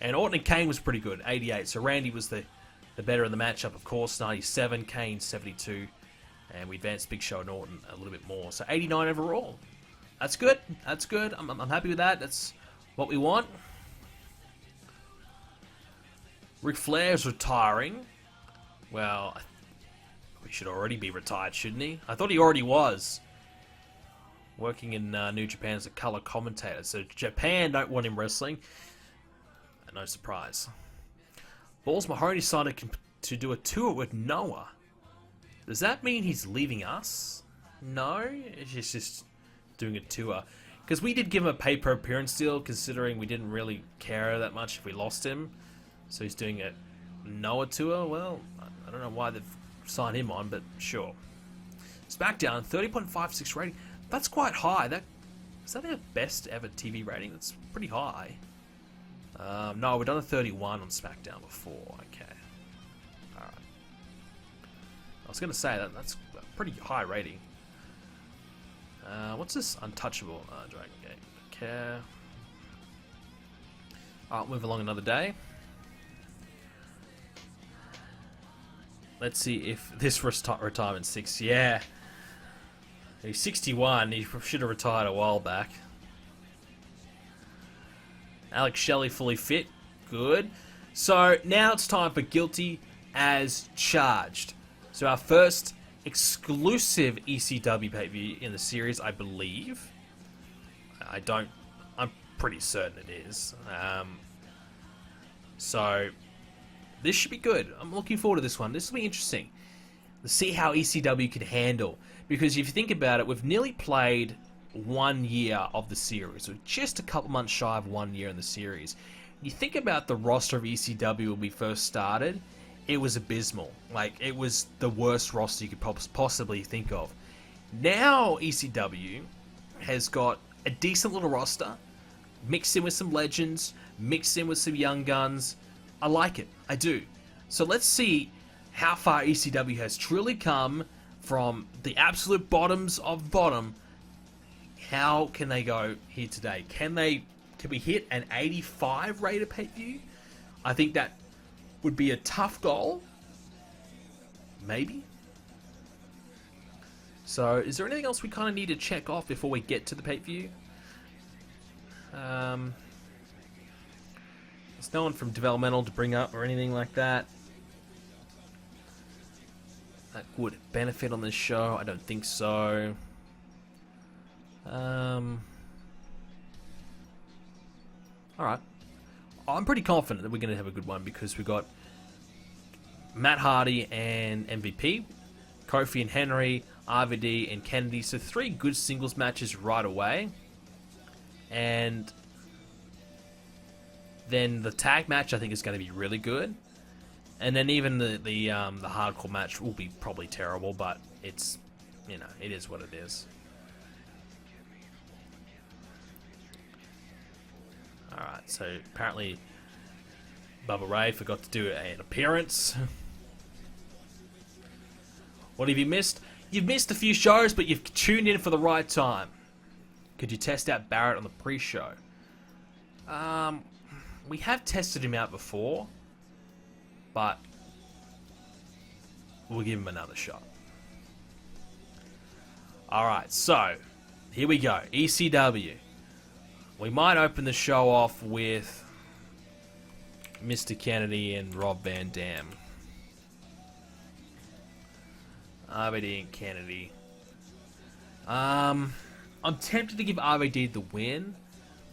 And Orton and Kane was pretty good, 88. So Randy was the better in the matchup, of course, 97. Kane, 72. And we advanced Big Show and Orton a little bit more. So 89 overall. That's good. That's good. I'm happy with that. That's what we want. Ric Flair's retiring. Well, he should already be retired, shouldn't he? I thought he already was. working in New Japan as a color commentator. So Japan don't want him wrestling. No surprise. Balls Mahoney decided to do a tour with Noah. Does that mean he's leaving us? No, he's just doing a tour. Because we did give him a pay-per appearance deal, considering we didn't really care that much if we lost him. So he's doing a Noah tour. Well, I don't know why they've signed him on, but sure. SmackDown, 30.56 rating. That's quite high. Is that our best ever TV rating? That's pretty high. No, we've done a 31 on SmackDown before. Okay. Alright. I was going to say that's a pretty high rating. What's this? Untouchable. Dragon Gate. Okay. Alright, move along another day. Let's see if this retirement 6. Yeah. He's 61. He should have retired a while back. Alex Shelley fully fit. Good. So now it's time for Guilty as Charged. So our first exclusive ECW pay-per-view in the series, I believe. I'm pretty certain it is. So this should be good. I'm looking forward to this one. This will be interesting. Let's see how ECW can handle. Because if you think about it, we've nearly played 1 year of the series. So just a couple months shy of 1 year in the series. You think about the roster of ECW when we first started, it was abysmal. Like, it was the worst roster you could possibly think of. Now ECW has got a decent little roster, mixed in with some legends, mixed in with some young guns. I like it. I do. So let's see how far ECW has truly come from the absolute bottoms of bottom. How can they go here today? Can we hit an 85 rated pay-per-view? I think that would be a tough goal. Maybe. So, is there anything else we kind of need to check off before we get to the pay-per-view? There's no one from developmental to bring up or anything like that. That would benefit on this show. I don't think so. Alright. I'm pretty confident that we're going to have a good one because we got Matt Hardy and MVP, Kofi and Henry, RVD and Kennedy. So 3 good singles matches right away. And then the tag match I think is going to be really good. And then even the hardcore match will be probably terrible, but it's, it is what it is. Alright, so apparently Bubba Ray forgot to do an appearance. What have you missed? You've missed a few shows, but you've tuned in for the right time. Could you test out Barrett on the pre-show? We have tested him out before, but we'll give him another shot. Alright, so here we go. ECW. We might open the show off with Mr. Kennedy and Rob Van Dam. RVD and Kennedy. I'm tempted to give RVD the win.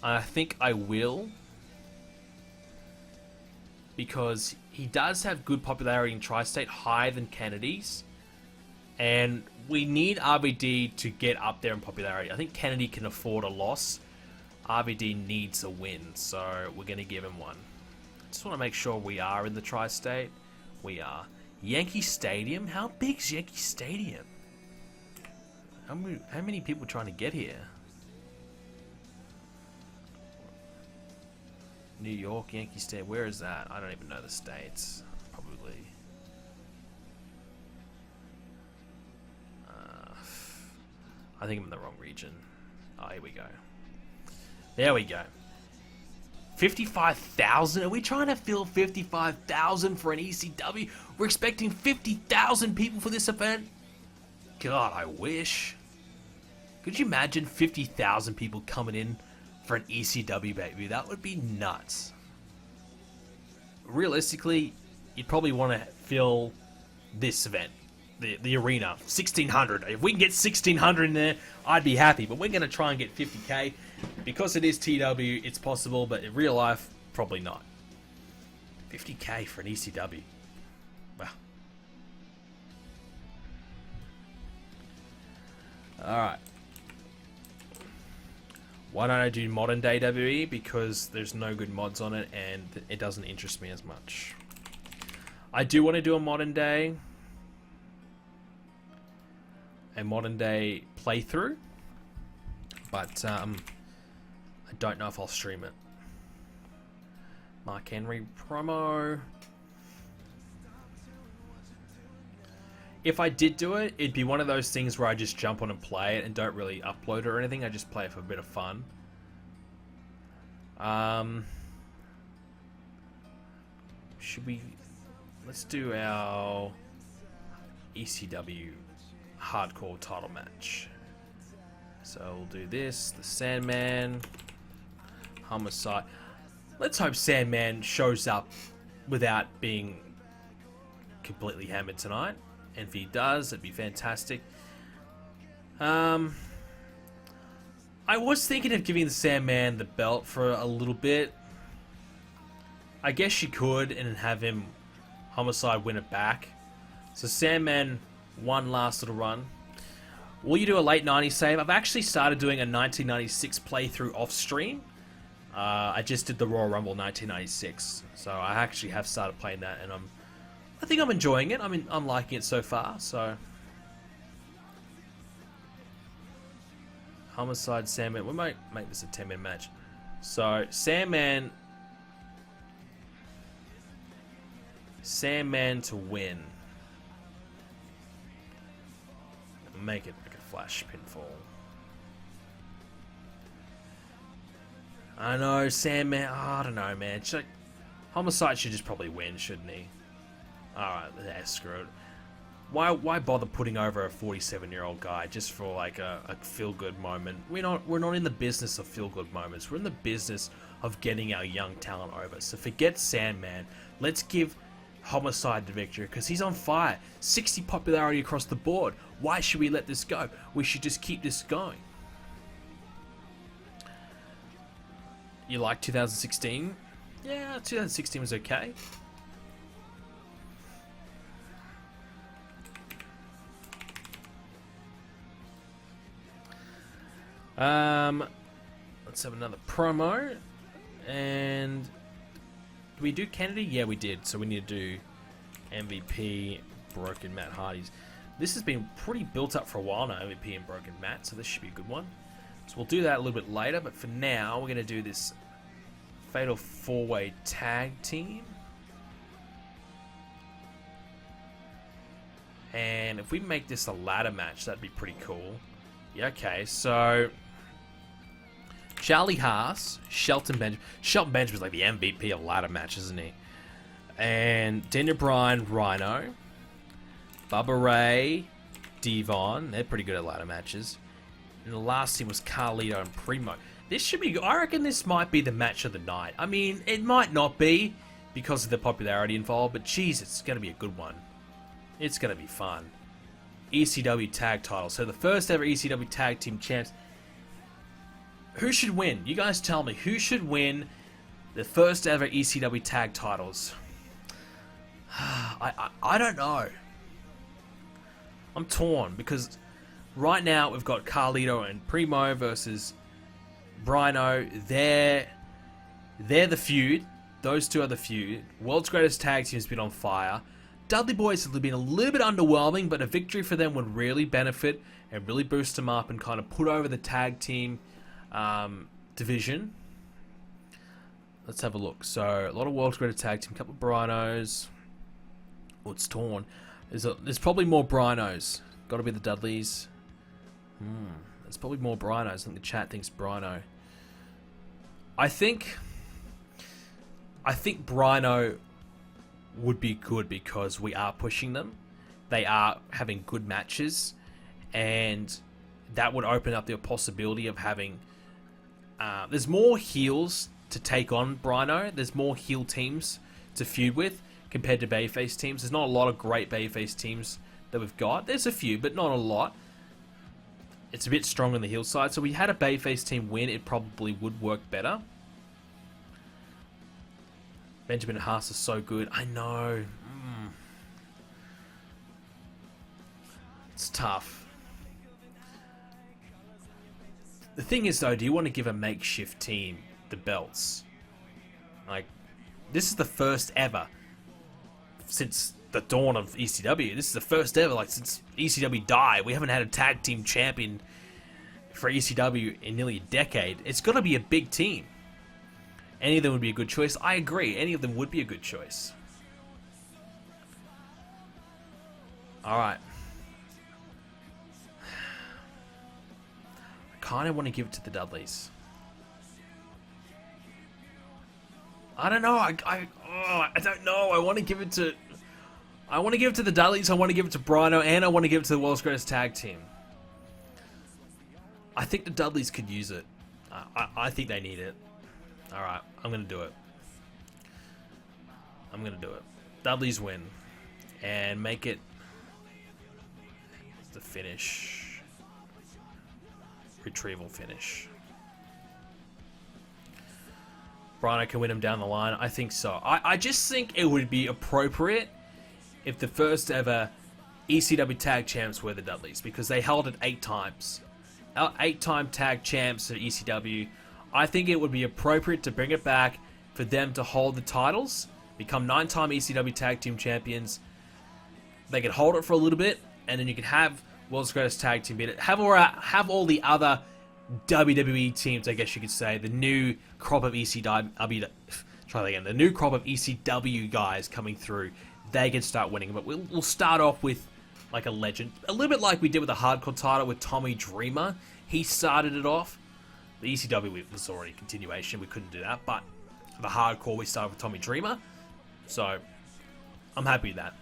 I think I will. Because he does have good popularity in Tri-State, higher than Kennedy's. And we need RVD to get up there in popularity. I think Kennedy can afford a loss. RVD needs a win, so we're going to give him one. Just want to make sure we are in the Tri-State. We are. Yankee Stadium? How big's Yankee Stadium? How many people are trying to get here? New York, Yankee Stadium. Where is that? I don't even know the states. Probably. I think I'm in the wrong region. Oh, here we go. There we go. 55,000? Are we trying to fill 55,000 for an ECW? We're expecting 50,000 people for this event? God, I wish. Could you imagine 50,000 people coming in for an ECW baby? That would be nuts. Realistically, you'd probably want to fill this event the arena. 1,600. If we can get 1,600 in there, I'd be happy. But we're going to try and get 50k. Because it is TW, it's possible, but in real life, probably not. 50k for an ECW. Wow. Alright. Why don't I do modern day WWE? Because there's no good mods on it and it doesn't interest me as much. I do want to do a modern day playthrough, but I don't know if I'll stream it. Mark Henry promo. If I did do it, it'd be one of those things where I just jump on and play it and don't really upload it or anything. I just play it for a bit of fun. Should we... Let's do our ECW hardcore title match. So we'll do this, the Sandman, Homicide. Let's hope Sandman shows up without being completely hammered tonight. And if he does, it'd be fantastic. I was thinking of giving the Sandman the belt for a little bit. I guess you could and have him Homicide win it back. So Sandman, one last little run. Will you do a late 90s save? I've actually started doing a 1996 playthrough off stream. I just did the Royal Rumble 1996. So I actually have started playing that and I think I'm enjoying it. I'm liking it so far, so. Homicide, Sandman. We might make this a 10-minute match. So, Sandman to win. Make it like a flash pinfall. I know, Sandman. Oh, I don't know, man. Homicide should just probably win, shouldn't he? Alright, yeah, screw it. Why bother putting over a 47-year-old guy just for like a feel-good moment? We're not in the business of feel-good moments. We're in the business of getting our young talent over. So forget Sandman. Let's give Homicide the victory because he's on fire. 60 popularity across the board. Why should we let this go? We should just keep this going. You like 2016? Yeah, 2016 was okay. Let's have another promo. And did we do Kennedy? Yeah, we did. So we need to do MVP, Broken Matt Hardy's. This has been pretty built up for a while now, MVP and Broken Matt, so this should be a good one. So we'll do that a little bit later, but for now, we're going to do this Fatal 4-Way Tag Team. And if we make this a ladder match, that'd be pretty cool. Yeah, okay, so Charlie Haas, Shelton Benjamin. Shelton Benjamin's like the MVP of ladder matches, isn't he? And Daniel Bryan, Rhino, Bubba Ray, Devon. They're pretty good at ladder matches. And the last team was Carlito and Primo. This should be good. I reckon this might be the match of the night. I mean, it might not be because of the popularity involved, but geez, it's going to be a good one. It's going to be fun. ECW tag title. So the first ever ECW tag team champs. Who should win? You guys tell me. Who should win the first ever ECW tag titles? I don't know. I'm torn because right now we've got Carlito and Primo versus Brino. They're the feud. Those two are the feud. World's Greatest Tag Team has been on fire. Dudley Boys have been a little bit underwhelming, but a victory for them would really benefit and really boost them up and kind of put over the tag team division. Let's have a look. So, a lot of World's Greatest Tag Team, a couple of Brinos. Oh, it's torn. There's probably more Brinos. Got to be the Dudleys. There's probably more Brinos. I think the chat thinks Brino. I think Brino would be good because we are pushing them. They are having good matches, and that would open up the possibility of having. There's more heels to take on Brino. There's more heel teams to feud with compared to babyface teams. There's not a lot of great babyface teams that we've got. There's a few, but not a lot. It's a bit strong on the heel side. So we had a babyface team win, it probably would work better. Benjamin and Haas are so good. I know. It's tough. The thing is, though, do you want to give a makeshift team the belts? Like, this is the first ever since the dawn of ECW. This is the first ever, like, since ECW died. We haven't had a tag team champion for ECW in nearly a decade. It's got to be a big team. Any of them would be a good choice. I agree. Any of them would be a good choice. Alright. I kind of want to give it to the Dudleys. I don't know. I don't know. I want to give it to the Dudleys. I want to give it to Brino, and I want to give it to the World's Greatest Tag Team. I think the Dudleys could use it. I think they need it. Alright, I'm going to do it. I'm going to do it. Dudleys win. And make it the finish. Retrieval finish. Brino can win him down the line. I think so. I just think it would be appropriate if the first ever ECW tag champs were the Dudleys, because they held it 8 times. 8-time tag champs at ECW. I think it would be appropriate to bring it back for them to hold the titles, become 9-time ECW tag team champions. They could hold it for a little bit, and then you could have World's Greatest Tag Team beat it. Have all the other WWE teams, I guess you could say, the new crop of ECW. Try that again. The new crop of ECW guys coming through. They can start winning, but we'll start off with like a legend, a little bit like we did with the Hardcore title with Tommy Dreamer. He started it off. The ECW was already a continuation. We couldn't do that, but the Hardcore we started with Tommy Dreamer. So I'm happy with that.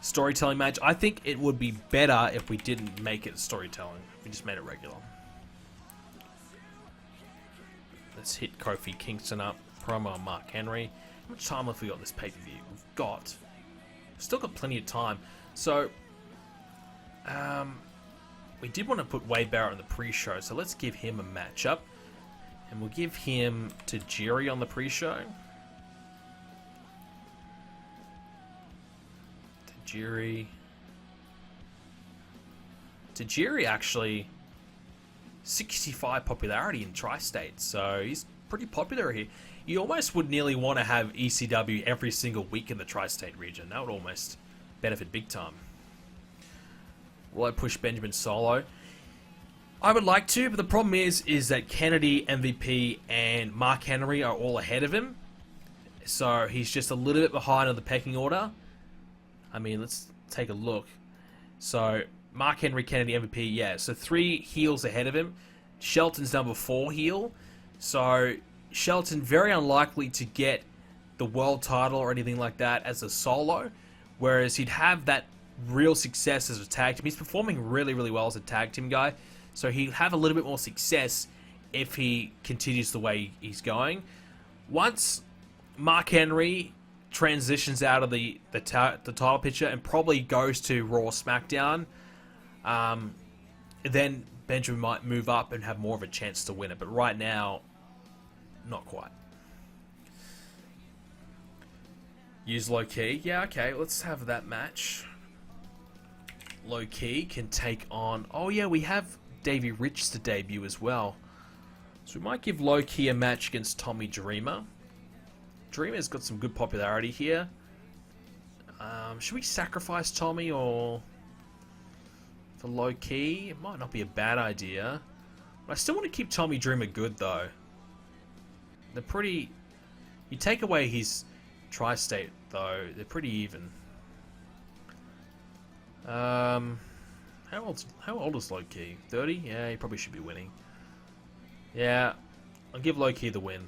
Storytelling match. I think it would be better if we didn't make it storytelling. We just made it regular. Let's hit Kofi Kingston up. Promo on Mark Henry. How much time have we got this pay-per-view? We've still got plenty of time. So, we did want to put Wade Barrett on the pre-show, so let's give him a matchup. And we'll give him to Jerry on the pre-show. Tajiri actually 65 popularity in Tri-State, so he's pretty popular here. You almost would nearly want to have ECW every single week in the Tri-State region. That would almost benefit big time. Will I push Benjamin solo? I would like to, but the problem is that Kennedy, MVP, and Mark Henry are all ahead of him. So he's just a little bit behind on the pecking order. I mean, let's take a look. So Mark Henry, Kennedy, MVP, yeah. So 3 heels ahead of him. Shelton's number 4 heel. So Shelton very unlikely to get the world title or anything like that as a solo, whereas he'd have that real success as a tag team. He's performing really, really well as a tag team guy, so he'd have a little bit more success if he continues the way he's going. Once Mark Henry transitions out of the title picture and probably goes to Raw SmackDown, then Benjamin might move up and have more of a chance to win it, but right now, not quite. Use Low Key. Yeah, okay, let's have that match. Low Key can take on... Oh yeah, we have Davey Rich to debut as well. So we might give Low Key a match against Tommy Dreamer. Dreamer's got some good popularity here. Should we sacrifice Tommy or... for Low Key? It might not be a bad idea. But I still want to keep Tommy Dreamer good though. They're pretty... You take away his Tri-State, though, they're pretty even. How old is Low Key? 30? Yeah, he probably should be winning. Yeah, I'll give Low Key the win.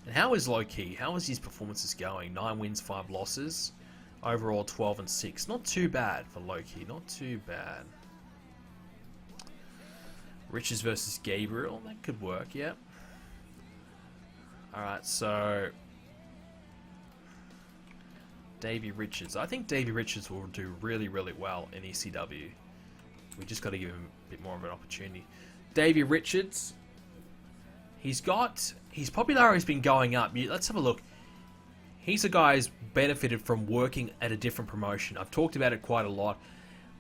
And how is Low Key? How is his performances going? 9 wins, 5 losses. Overall, 12 and 6. Not too bad for Low Key. Not too bad. Riches versus Gabriel. That could work, yeah. Alright, so Davey Richards. I think Davey Richards will do really, really well in ECW. We just got to give him a bit more of an opportunity. Davey Richards, his popularity's been going up. Let's have a look. He's a guy who's benefited from working at a different promotion. I've talked about it quite a lot.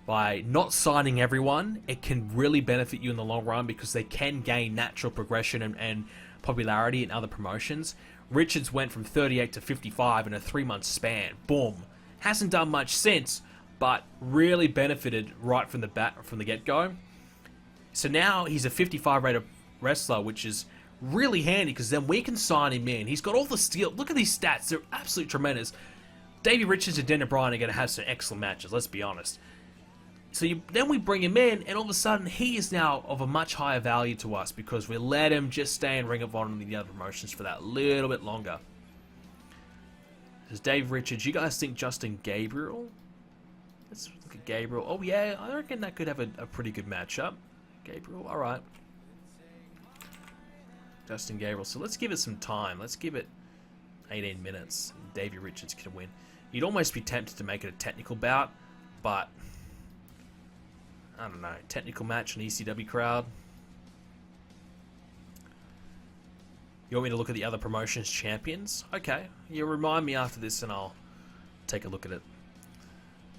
By not signing everyone, it can really benefit you in the long run because they can gain natural progression and popularity in other promotions. Richards went from 38 to 55 in a 3-month span. Boom. Hasn't done much since, but really benefited right from the get-go. So now he's a 55 rated wrestler, which is really handy because then we can sign him in. He's got all the steel. Look at these stats. They're absolutely tremendous. Davey Richards and Daniel Bryan are going to have some excellent matches, let's be honest. So then we bring him in, and all of a sudden, he is now of a much higher value to us because we let him just stay in Ring of Honor and the other promotions for that little bit longer. There's Dave Richards. You guys think Justin Gabriel? Let's look at Gabriel. Oh, yeah, I reckon that could have a pretty good matchup. Gabriel, all right. Justin Gabriel. So let's give it some time. Let's give it 18 minutes. Davey Richards can win. You'd almost be tempted to make it a technical bout, but I don't know, technical match on ECW crowd. You want me to look at the other promotions champions? Okay, you remind me after this and I'll take a look at it.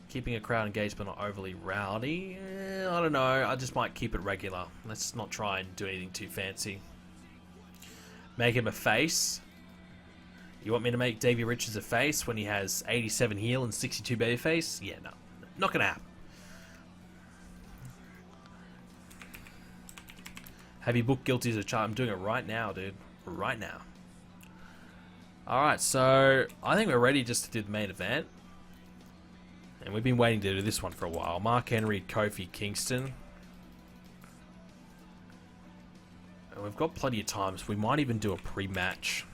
Keeping a crowd engaged but not overly rowdy. I don't know, I just might keep it regular. Let's not try and do anything too fancy. Make him a face. You want me to make Davey Richards a face when he has 87 heel and 62 babyface? Yeah, no, not gonna happen. Have you booked Guilty as a Charge? I'm doing it right now, dude. Right now. Alright, so I think we're ready just to do the main event. And we've been waiting to do this one for a while. Mark Henry, Kofi Kingston. And we've got plenty of time, so we might even do a pre-match.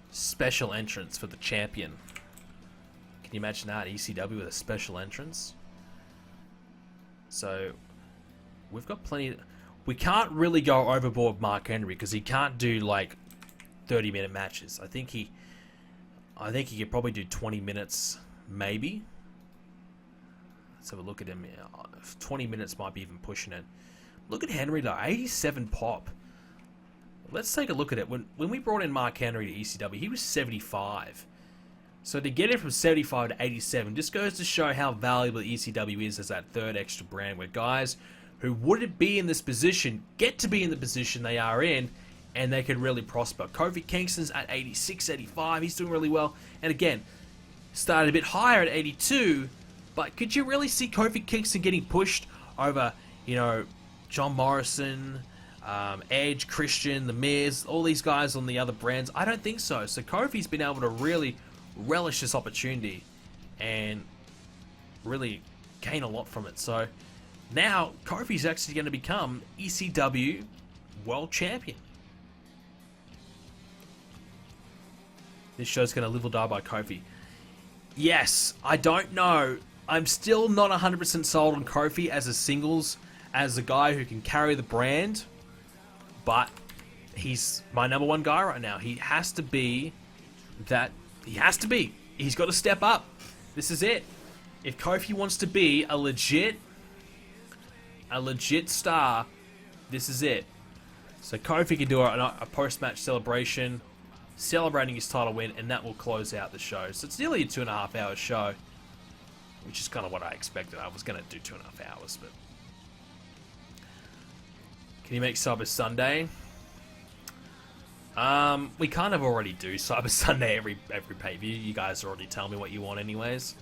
Special entrance for the champion. Can you imagine that? ECW with a special entrance? So, we've got plenty. We can't really go overboard with Mark Henry because he can't do like 30-minute matches. I think he could probably do 20 minutes, maybe. Let's have a look at him. 20 minutes might be even pushing it. Look at Henry though, 87 pop. Let's take a look at it. When we brought in Mark Henry to ECW, he was 75. So to get it from 75 to 87 just goes to show how valuable ECW is as that third extra brand where guys who wouldn't be in this position get to be in the position they are in, and they can really prosper. Kofi Kingston's at 86, 85. He's doing really well. And again, started a bit higher at 82, but could you really see Kofi Kingston getting pushed over, you know, John Morrison, Edge, Christian, The Miz, all these guys on the other brands? I don't think so. So Kofi's been able to really relish this opportunity and really gain a lot from it. So now, Kofi's actually going to become ECW World Champion. This show's going to live or die by Kofi. Yes, I don't know. I'm still not 100% sold on Kofi as a singles, as a guy who can carry the brand. But he's my number one guy right now. He has to be that. He has to be. He's got to step up. This is it. If Kofi wants to be a legit star, this is it. So Kofi can do a post-match celebration, celebrating his title win, and that will close out the show. So it's nearly a 2.5 hour show, which is kind of what I expected. I was going to do 2.5 hours, but can you make Cyber Sunday? We kind of already do Cyber Sunday every pay-per-view. You guys already tell me what you want anyways.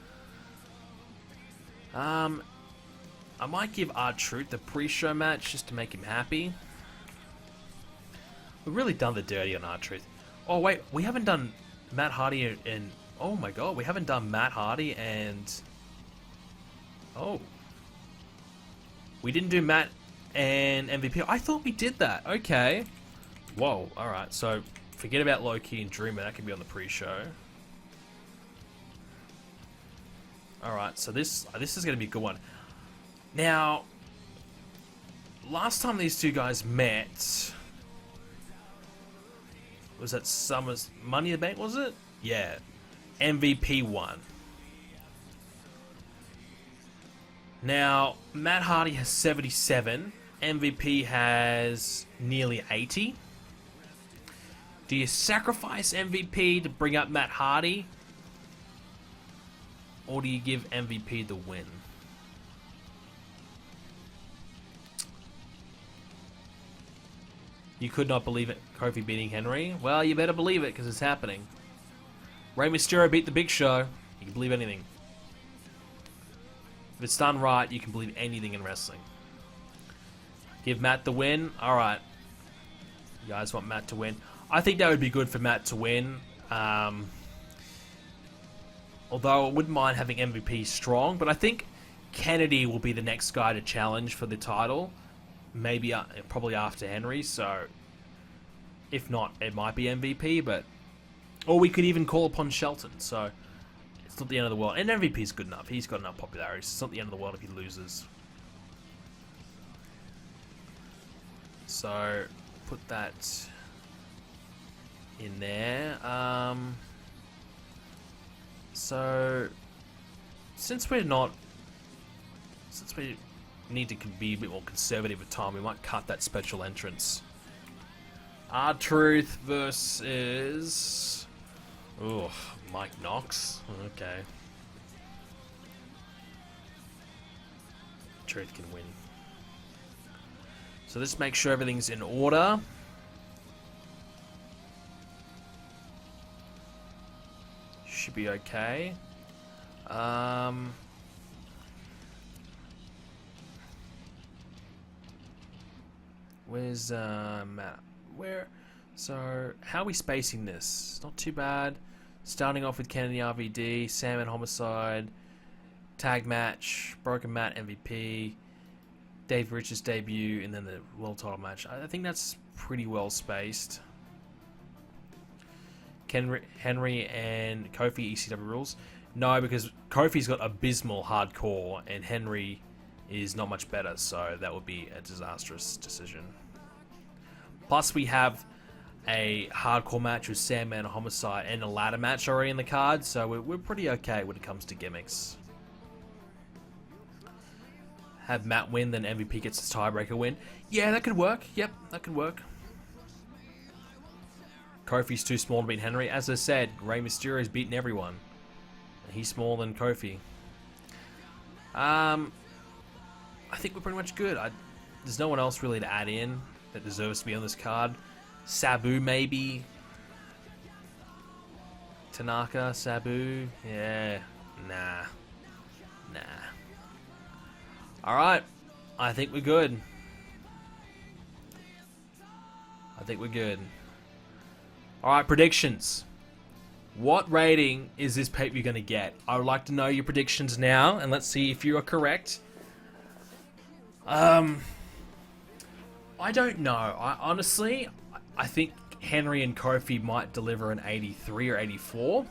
I might give R-Truth the pre-show match just to make him happy. We've really done the dirty on R-Truth. Oh wait, we haven't done Matt Hardy and oh my god, we haven't done Matt Hardy and we didn't do Matt and MVP. I thought we did that. Okay. Whoa. All right. So forget about Low-Key and Dreamer. That can be on the pre-show. All right. So this is going to be a good one. Now, last time these two guys met was at Summer's Money in the Bank, was it? Yeah. MVP won. Now, Matt Hardy has 77. MVP has nearly 80. Do you sacrifice MVP to bring up Matt Hardy? Or do you give MVP the win? You could not believe it, Kofi beating Henry? Well, you better believe it, because it's happening. Rey Mysterio beat the Big Show. You can believe anything. If it's done right, you can believe anything in wrestling. Give Matt the win. Alright. You guys want Matt to win? I think that would be good for Matt to win. Although I wouldn't mind having MVP strong. But I think Kennedy will be the next guy to challenge for the title. Maybe, probably after Henry. So, if not, it might be MVP. But, or we could even call upon Shelton. So, it's not the end of the world. And MVP's good enough. He's got enough popularity. So it's not the end of the world if he loses. So, put that in there. So, since we need to be a bit more conservative with time, we might cut that special entrance. R-Truth versus... Ooh, Mike Knox. Okay. Truth can win. So let's make sure everything's in order. Should be okay. Where's Matt? Where? So how are we spacing this? Not too bad. Starting off with Kennedy RVD, Sam and Homicide, tag match, Broken Matt MVP, Dave Richards debut, and then the world title match. I think that's pretty well spaced. Henry and Kofi ECW rules. No, because Kofi's got abysmal hardcore, and Henry is not much better, so that would be a disastrous decision. Plus, we have a hardcore match with Sandman and Homicide and a ladder match already in the card, so we're pretty okay when it comes to gimmicks. Have Matt win, then MVP gets his tiebreaker win. Yeah, that could work. Yep, that could work. Kofi's too small to beat Henry. As I said, Rey Mysterio's beaten everyone. He's smaller than Kofi. I think we're pretty much good. There's no one else really to add in that deserves to be on this card. Sabu, maybe. Tanaka, Sabu. Yeah. Nah. Alright. I think we're good. Alright, predictions. What rating is this pay-per-view going to get? I would like to know your predictions now, and let's see if you are correct. I don't know. Honestly, I think Henry and Kofi might deliver an 83 or 84.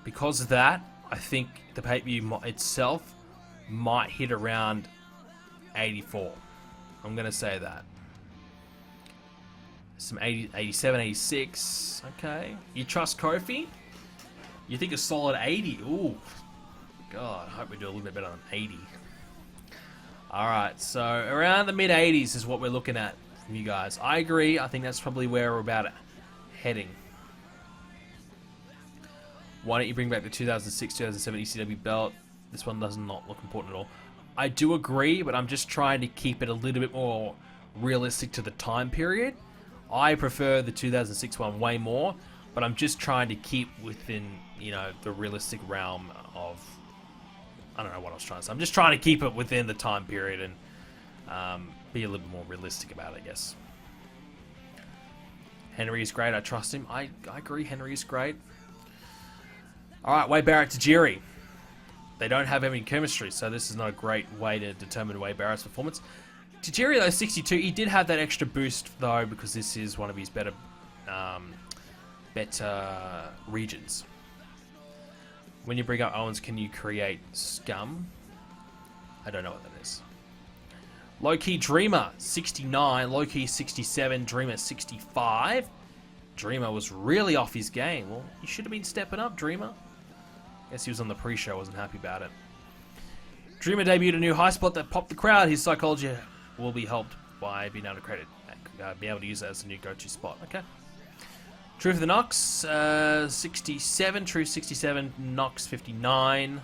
Because of that, I think the pay-per-view itself might hit around 84. I'm going to say that. Some 80, 87, 86. Okay. You trust Kofi? You think a solid 80? Ooh. God, I hope we do a little bit better than 80. Alright, so around the mid-80s is what we're looking at from you guys. I agree. I think that's probably where we're about heading. Why don't you bring back the 2006-2007 ECW belt? This one does not look important at all. I do agree, but I'm just trying to keep it a little bit more realistic to the time period. I prefer the 2006 one way more, but I'm just trying to keep within, you know, the realistic realm of... I don't know what I was trying to say. I'm just trying to keep it within the time period and be a little bit more realistic about it, I guess. Henry is great. I trust him. I agree. Henry is great. Alright, Wade Barrett to Tajiri. They don't have any chemistry, so this is not a great way to determine Wade Barrett's performance. Tajiri, though, 62, he did have that extra boost, though, because this is one of his better regions. When you bring up Owens, can you create scum? I don't know what that is. Low-Key Dreamer, 69. Low-Key, 67. Dreamer, 65. Dreamer was really off his game. Well, you should have been stepping up, Dreamer. Guess he was on the pre-show, wasn't happy about it. Dreamer debuted a new high spot that popped the crowd. His psychology will be helped by being able to be able to use it as a new go-to spot. Okay. Truth of the Knox, 67. Truth 67. Knox 59.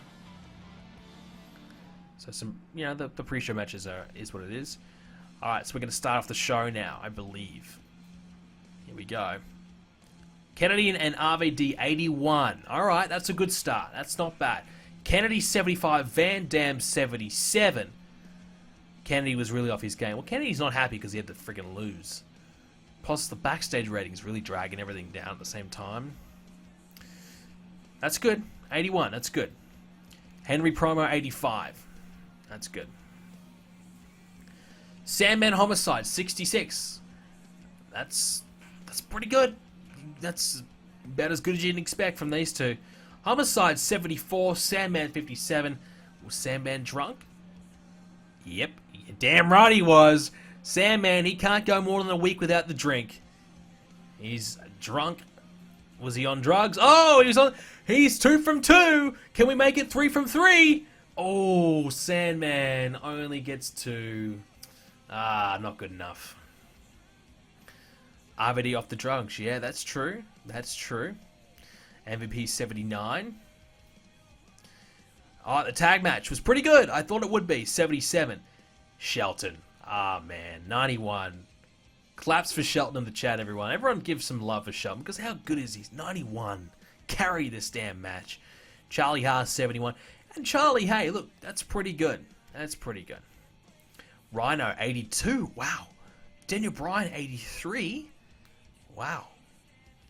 So some, you know, the pre-show matches is what it is. All right, so we're going to start off the show now, I believe. Here we go. Kennedy and RVD 81. All right, that's a good start. That's not bad. Kennedy 75, Van Dam 77. Kennedy was really off his game. Well, Kennedy's not happy because he had to friggin' lose. Plus, the backstage rating is really dragging everything down at the same time. That's good. 81, that's good. Henry promo 85. That's good. Sandman Homicide 66. That's pretty good. That's about as good as you'd expect from these two. Homicide 74, Sandman 57. Was Sandman drunk? Yep, damn right he was. Sandman, he can't go more than a week without the drink. He's drunk. Was he on drugs? Oh, he's 2 from 2. Can we make it 3 from 3? Oh, Sandman only gets 2. Not good enough. RVD off the drugs. Yeah, that's true. That's true. MVP 79. The tag match was pretty good. I thought it would be. 77. Shelton. Man. 91. Claps for Shelton in the chat, everyone. Everyone give some love for Shelton, because how good is he? 91. Carry this damn match. Charlie Haas, 71. And Charlie, hey, look, that's pretty good. That's pretty good. Rhino, 82. Wow. Daniel Bryan, 83. Wow.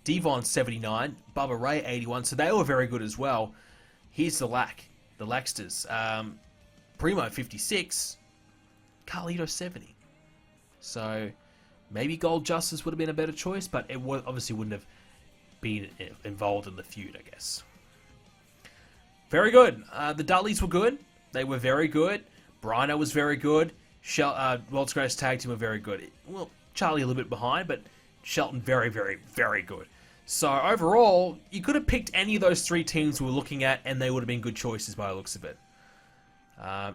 Devon, 79. Bubba Ray, 81. So they were very good as well. Here's the Laxters. Primo, 56. Carlito, 70. So maybe Gold Justice would have been a better choice, but it obviously wouldn't have been involved in the feud, I guess. Very good. The Dudleys were good. They were very good. Brino was very good. World's Greatest Tag Team were very good. Well, Charlie a little bit behind, but Shelton very, very, very good. So overall, you could have picked any of those 3 teams we were looking at, and they would have been good choices by the looks of it.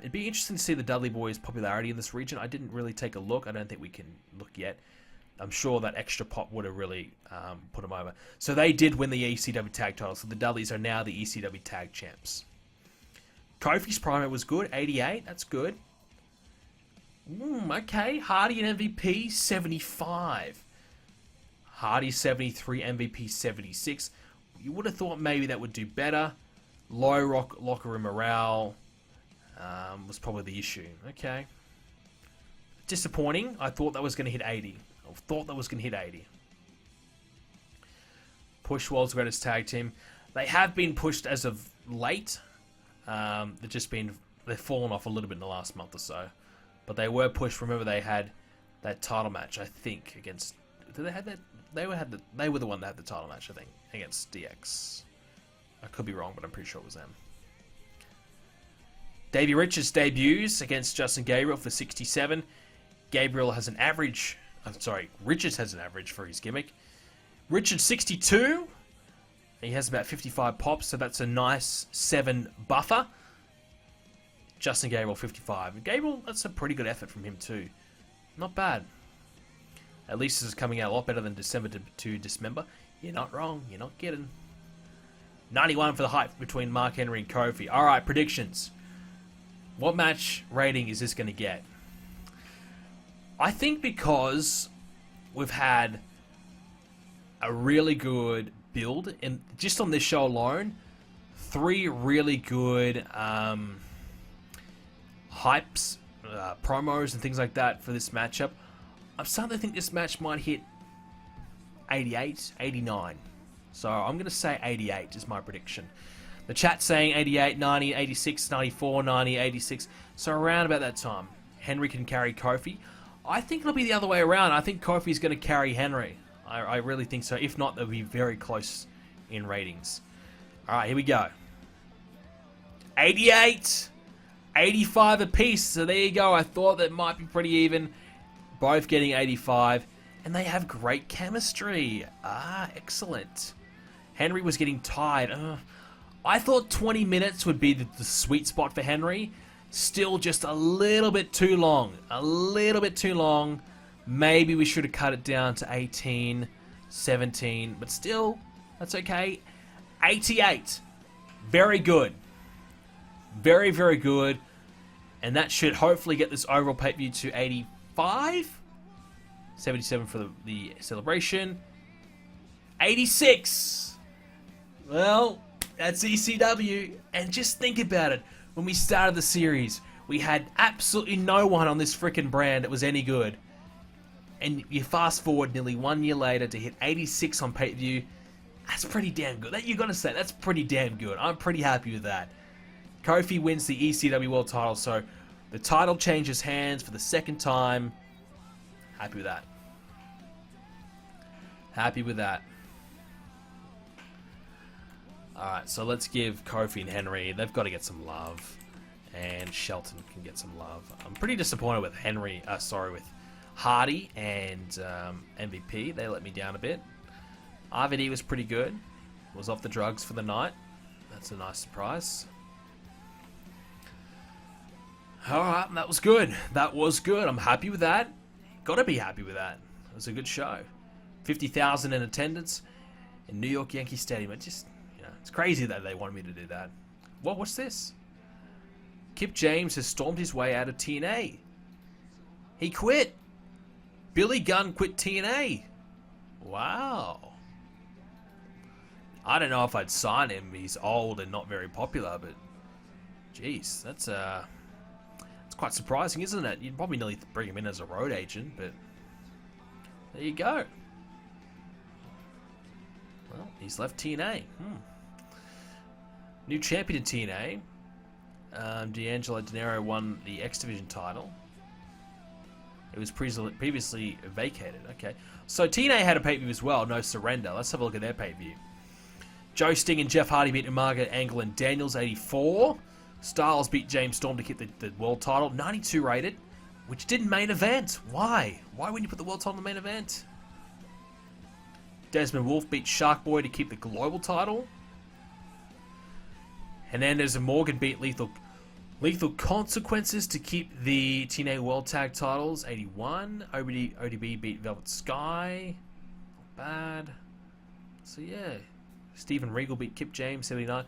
It'd be interesting to see the Dudley Boys' popularity in this region. I didn't really take a look. I don't think we can look yet. I'm sure that extra pop would have really put them over. So they did win the ECW Tag title. So the Dudleys are now the ECW Tag Champs. Kofi's promo was good. 88. That's good. Okay. Hardy and MVP 75. Hardy 73. MVP 76. You would have thought maybe that would do better. Low locker room morale was probably the issue. Okay. Disappointing. I thought that was going to hit 80. Push World's Greatest Tag Team. They have been pushed as of late. They've fallen off a little bit in the last month or so. But they were pushed. Remember, they had that title match, I think, against... Did they have that? They were the one that had the title match, I think, against DX. I could be wrong, but I'm pretty sure it was them. Davey Richards debuts against Justin Gabriel for 67. Gabriel has an average... Richards has an average for his gimmick. Richards 62. He has about 55 pops, so that's a nice 7 buffer. Justin Gabriel 55. Gabriel, that's a pretty good effort from him too. Not bad. At least this is coming out a lot better than December to Dismember. You're not wrong. You're not kidding. 91 for the hype between Mark Henry and Kofi. Alright, predictions. What match rating is this going to get? I think because we've had a really good build, and just on this show alone, 3 really good hypes, promos and things like that for this matchup. I'm starting to think this match might hit 88, 89. So I'm going to say 88 is my prediction. The chat's saying 88, 90, 86, 94, 90, 86. So around about that time, Henry can carry Kofi. I think it'll be the other way around. I think Kofi's going to carry Henry. I really think so. If not, they'll be very close in ratings. Alright, here we go. 88, 85 apiece. So there you go. I thought that might be pretty even. Both getting 85. And they have great chemistry. Ah, excellent. Henry was getting tired. I thought 20 minutes would be the sweet spot for Henry. Still just a little bit too long. A little bit too long. Maybe we should have cut it down to 18, 17. But still, that's okay. 88. Very good. Very, very good. And that should hopefully get this overall pay-per-view to 85. 77 for the celebration. 86. Well, that's ECW. And just think about it. When we started the series, we had absolutely no one on this freaking brand that was any good. And you fast forward nearly 1 year later to hit 86 on pay-per-view. That's pretty damn good. You gotta say, that's pretty damn good. I'm pretty happy with that. Kofi wins the ECW World title, so the title changes hands for the second time. Happy with that. Happy with that. Alright, so let's give Kofi and Henry, they've got to get some love. And Shelton can get some love. I'm pretty disappointed with with Hardy and MVP. They let me down a bit. RVD was pretty good. Was off the drugs for the night. That's a nice surprise. Alright, that was good. That was good. I'm happy with that. Gotta be happy with that. It was a good show. 50,000 in attendance in New York Yankee Stadium. It just, it's crazy that they wanted me to do that. What's this? Kip James has stormed his way out of TNA. He quit. Billy Gunn quit TNA. Wow. I don't know if I'd sign him. He's old and not very popular, but jeez, that's quite surprising, isn't it? You'd probably nearly bring him in as a road agent, but there you go. Well, he's left TNA. New champion in TNA. D'Angelo Dinero won the X Division title. It was previously vacated. Okay. So TNA had a pay-per-view as well, No Surrender. Let's have a look at their pay-per-view. Joe Sting and Jeff Hardy beat Umaga, Angle, and Daniels, 84. Styles beat James Storm to get the world title, 92 rated, which didn't main event. Why? Why wouldn't you put the world title in the main event? Desmond Wolfe beat Shark Boy to keep the global title. Hernandez and Morgan beat Lethal Consequences to keep the TNA World Tag titles, 81. ODB beat Velvet Sky. Not bad. So yeah. Steven Regal beat Kip James, 79.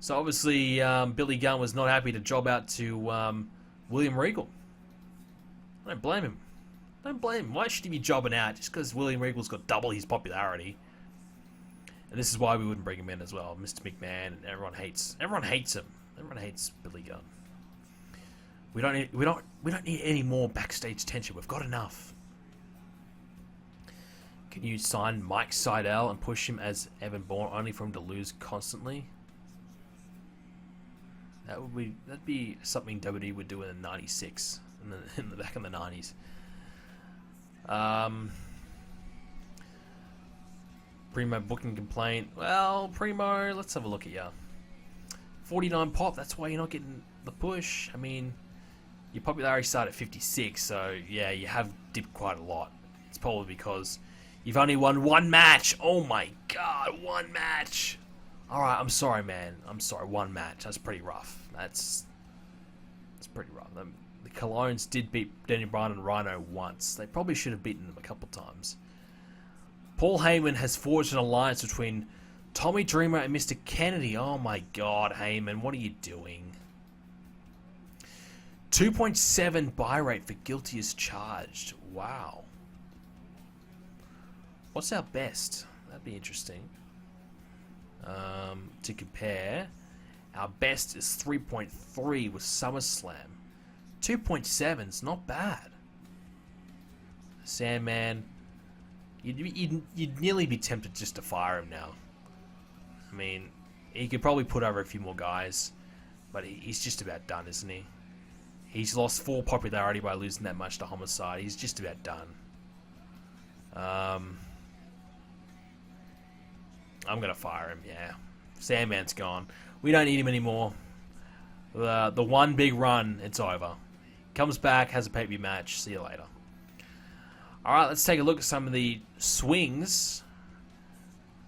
So obviously Billy Gunn was not happy to job out to William Regal. I don't blame him. Don't blame him. Why should he be jobbing out just because William Regal's got double his popularity? And this is why we wouldn't bring him in as well. Mr. McMahon, and everyone hates him. Everyone hates Billy Gunn. We don't need any more backstage tension. We've got enough. Can you sign Mike Seidel and push him as Evan Bourne only for him to lose constantly? That'd be something WWE would do in '96, in the back in the '90s. Primo booking complaint. Well, Primo, let's have a look at you. 49 pop. That's why you're not getting the push. I mean, your popularity started at 56, so yeah, you have dipped quite a lot. It's probably because you've only won one match. Oh my god, one match. Alright, I'm sorry, man. I'm sorry, one match. That's pretty rough. That's pretty rough. The Colognes did beat Daniel Bryan and Rhino once. They probably should have beaten them a couple times. Paul Heyman has forged an alliance between Tommy Dreamer and Mr. Kennedy. Oh my god, Heyman, what are you doing? 2.7 buy rate for Guilty as Charged. Wow. What's our best? That'd be interesting. To compare, our best is 3.3 with SummerSlam. 2.7 is not bad. Sandman, you'd nearly be tempted just to fire him now. I mean, he could probably put over a few more guys, but he's just about done, isn't he? He's lost 4 popularity by losing that much to Homicide. He's just about done. I'm going to fire him, yeah. Sandman's gone. We don't need him anymore. The one big run, it's over. Comes back, has a pay-per-view match. See you later. Alright, let's take a look at some of the swings.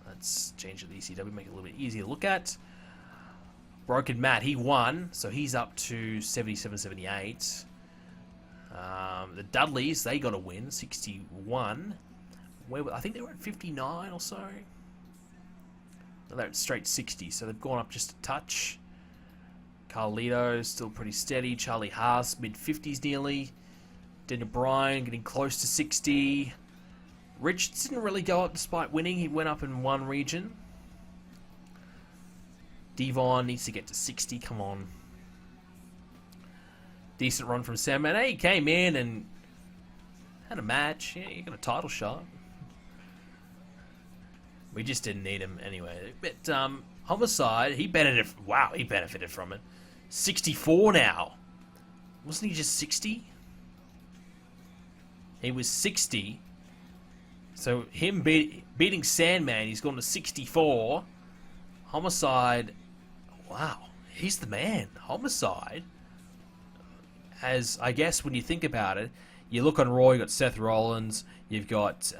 Let's change the ECW, make it a little bit easier to look at. Broken Matt, he won, so he's up to 77-78. The Dudleys, they got a win, 61. I think they were at 59 or so. No, they're at straight 60, so they've gone up just a touch. Carlito still pretty steady. Charlie Haas, mid-50s nearly. Daniel Bryan getting close to 60. Richards didn't really go up despite winning. He went up in one region. Devon needs to get to 60. Come on. Decent run from Sandman. Hey, he came in and had a match. Yeah, he got a title shot. We just didn't need him anyway. But Homicide, he benefited. Wow, he benefited from it. 64 now. Wasn't he just 60? He was 60. So him beating Sandman, he's gone to 64. Homicide, wow, he's the man. Homicide has, I guess, when you think about it, you look on Raw, you've got Seth Rollins, you've got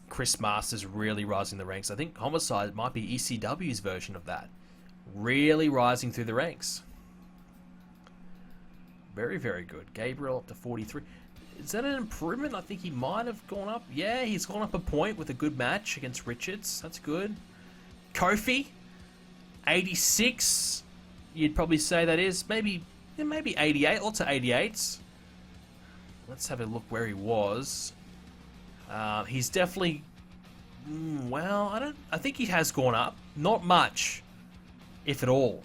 Chris Masters really rising the ranks. I think Homicide might be ECW's version of that. Really rising through the ranks. Very, very good. Gabriel up to 43. Is that an improvement? I think he might have gone up. Yeah, he's gone up a point with a good match against Richards. That's good. Kofi, 86. You'd probably say that is. Maybe 88. Lots of 88s. Let's have a look where he was. He's definitely... well, I think he has gone up. Not much, if at all.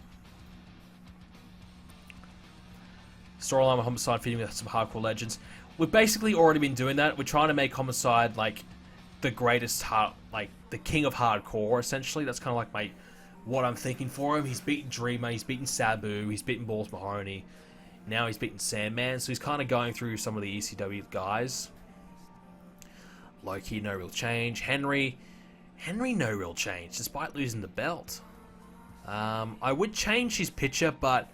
Storyline with Homicide feeding with some hardcore legends. We've basically already been doing that. We're trying to make Homicide like the greatest like the king of hardcore. Essentially, that's kind of like what I'm thinking for him. He's beaten Dreamer, he's beaten Sabu, he's beaten Balls Mahoney. Now he's beaten Sandman, so he's kind of going through some of the ECW guys. Loki, no real change. Henry, no real change despite losing the belt. I would change his picture, but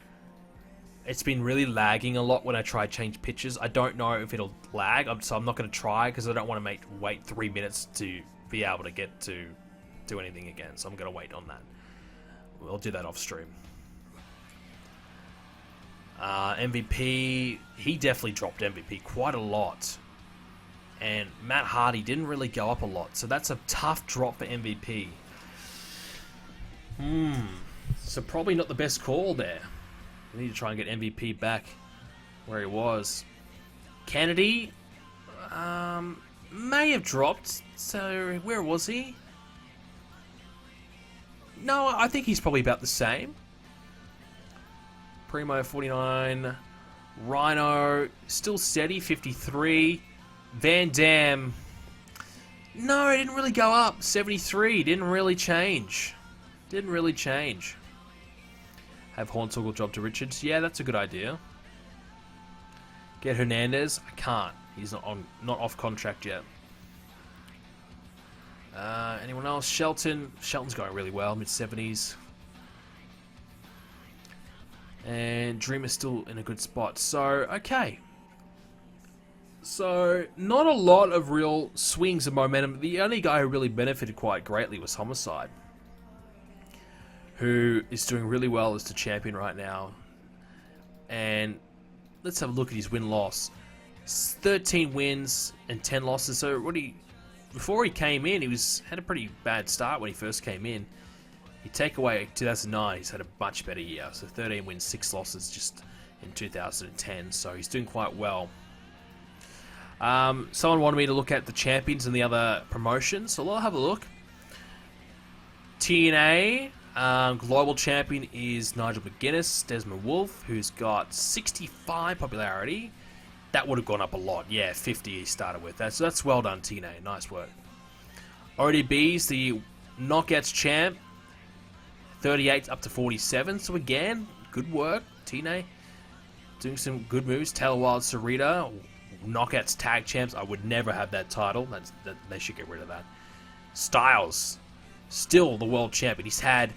it's been really lagging a lot when I try to change pictures. I don't know if it'll lag, so I'm not going to try because I don't want to wait 3 minutes to be able to get to do anything again. So I'm going to wait on that. We'll do that off stream. MVP, he definitely dropped MVP quite a lot. And Matt Hardy didn't really go up a lot. So that's a tough drop for MVP. So probably not the best call there. We need to try and get MVP back where he was. Kennedy may have dropped. So where was he? No, I think he's probably about the same. Primo 49. Rhino still steady 53. Van Dam. No, it didn't really go up. 73. Didn't really change. Didn't really change. Have Hornswoggle job to Richards. Yeah, that's a good idea. Get Hernandez. I can't. He's not off contract yet. Anyone else? Shelton. Shelton's going really well. Mid-70s. And Dreamer's still in a good spot. So, okay. So, not a lot of real swings of momentum. The only guy who really benefited quite greatly was Homicide, who is doing really well as the champion right now. And let's have a look at his win-loss. 13 wins and 10 losses. So before he came in, had a pretty bad start when he first came in. You take away 2009, he's had a much better year. So 13 wins, 6 losses just in 2010. So he's doing quite well. Someone wanted me to look at the champions and the other promotions, so I'll have a look. TNA... global champion is Nigel McGuinness, Desmond Wolfe, who's got 65 popularity. That would have gone up a lot. Yeah, 50 he started with. That's well done, TNA. Nice work. ODB's the Knockouts champ, 38 up to 47. So again, good work, TNA. Doing some good moves. Taylor Wilde, Sarita, Knockouts tag champs. I would never have that title. They should get rid of that. Styles, still the world champion. He's had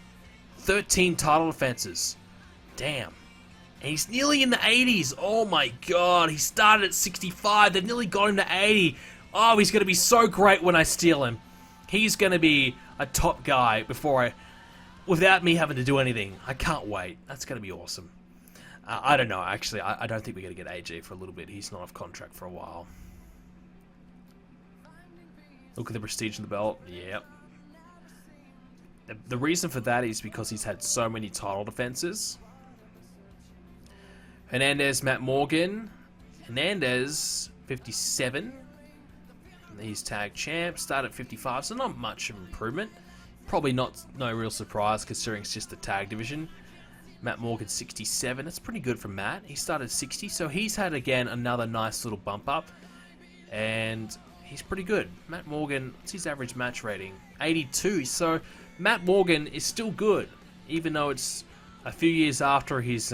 13 title defenses. Damn. And he's nearly in the 80s. Oh my god. He started at 65. They nearly got him to 80. Oh, he's going to be so great when I steal him. He's going to be a top guy without me having to do anything. I can't wait. That's going to be awesome. I don't know, actually. I don't think we're going to get AJ for a little bit. He's not off contract for a while. Look at the prestige in the belt. Yep. The reason for that is because he's had so many title defenses. Hernandez, Matt Morgan. Hernandez, 57. He's tag champ. Started at 55, so not much of improvement. Probably no real surprise considering it's just the tag division. Matt Morgan, 67. That's pretty good for Matt. He started at 60, so he's had, again, another nice little bump up. And he's pretty good. Matt Morgan, what's his average match rating? 82. So Matt Morgan is still good, even though it's a few years after his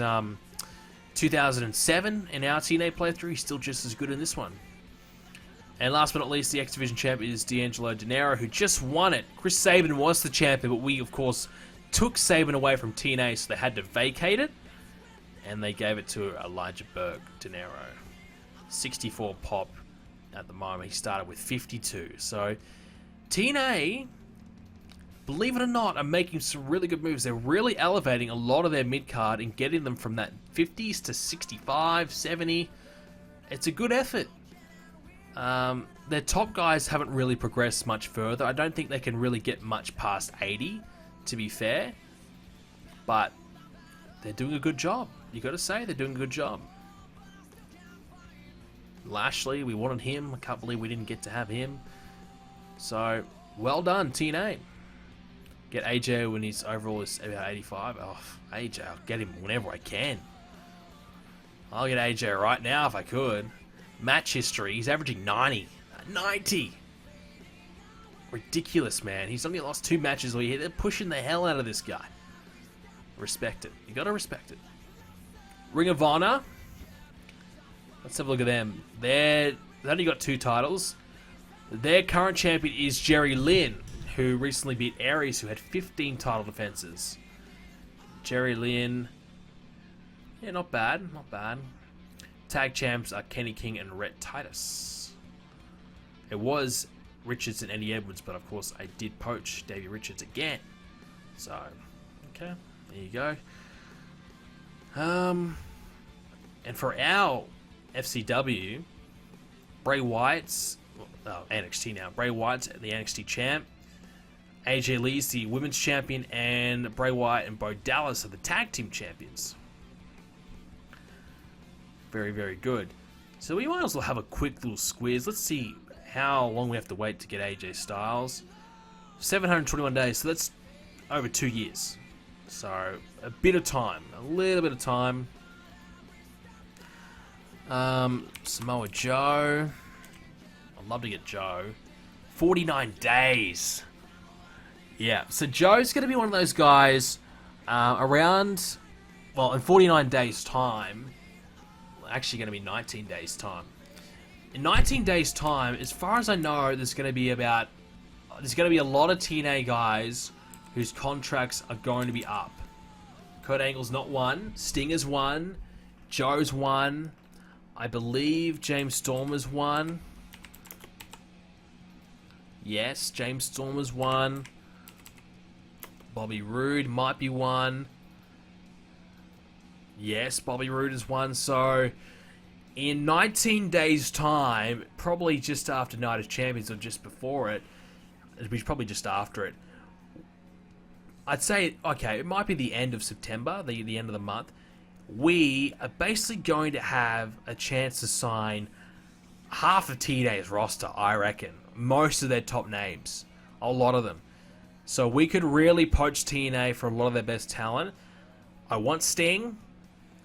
2007 in our TNA playthrough. He's still just as good in this one. And last but not least, the X Division champ is D'Angelo Dinero, who just won it. Chris Sabin was the champion, but we, of course, took Sabin away from TNA, so they had to vacate it. And they gave it to Elijah Berg, Dinero. 64 pop at the moment. He started with 52. So TNA, believe it or not, are making some really good moves. They're really elevating a lot of their mid-card and getting them from that 50s to 65, 70. It's a good effort. Their top guys haven't really progressed much further. I don't think they can really get much past 80, to be fair. But they're doing a good job. You got to say, they're doing a good job. Lashley, we wanted him. I can't believe we didn't get to have him. So, well done, TNA. Get AJ when his overall is about 85. Oh, AJ, I'll get him whenever I can. I'll get AJ right now if I could. Match history, he's averaging 90. 90! Ridiculous, man. He's only lost 2 matches all year. They're pushing the hell out of this guy. Respect it. You gotta respect it. Ring of Honor. Let's have a look at them. They've only got 2 titles. Their current champion is Jerry Lynn, who recently beat Aries, who had 15 title defenses. Jerry Lynn. Yeah, not bad. Not bad. Tag champs are Kenny King and Rhett Titus. It was Richards and Eddie Edwards, but of course I did poach Davey Richards again. So, okay, there you go. And for our FCW, Bray Wyatt's, NXT now, Bray Wyatt's the NXT champ. AJ Lee's the women's champion, and Bray Wyatt and Bo Dallas are the tag team champions. Very, very good. So we might as well have a quick little squiz. Let's see how long we have to wait to get AJ Styles. 721 days, so that's over 2 years. So a bit of time, a little bit of time. Samoa Joe. I'd love to get Joe. 49 days. Yeah, so Joe's going to be one of those guys around, well, in 49 days' time. Actually going to be 19 days' time. In 19 days' time, as far as I know, there's going to be a lot of TNA guys whose contracts are going to be up. Kurt Angle's not one. Stinger's one. Joe's one. I believe James Stormer's one. Yes, James Stormer's one. Bobby Roode might be one. Yes, Bobby Roode is one. So, in 19 days' time, probably just after Night of Champions or just before it, it'll be probably just after it. I'd say, okay, it might be the end of September, the end of the month. We are basically going to have a chance to sign half of TNA's roster, I reckon. Most of their top names. A lot of them. So we could really poach TNA for a lot of their best talent. I want Sting.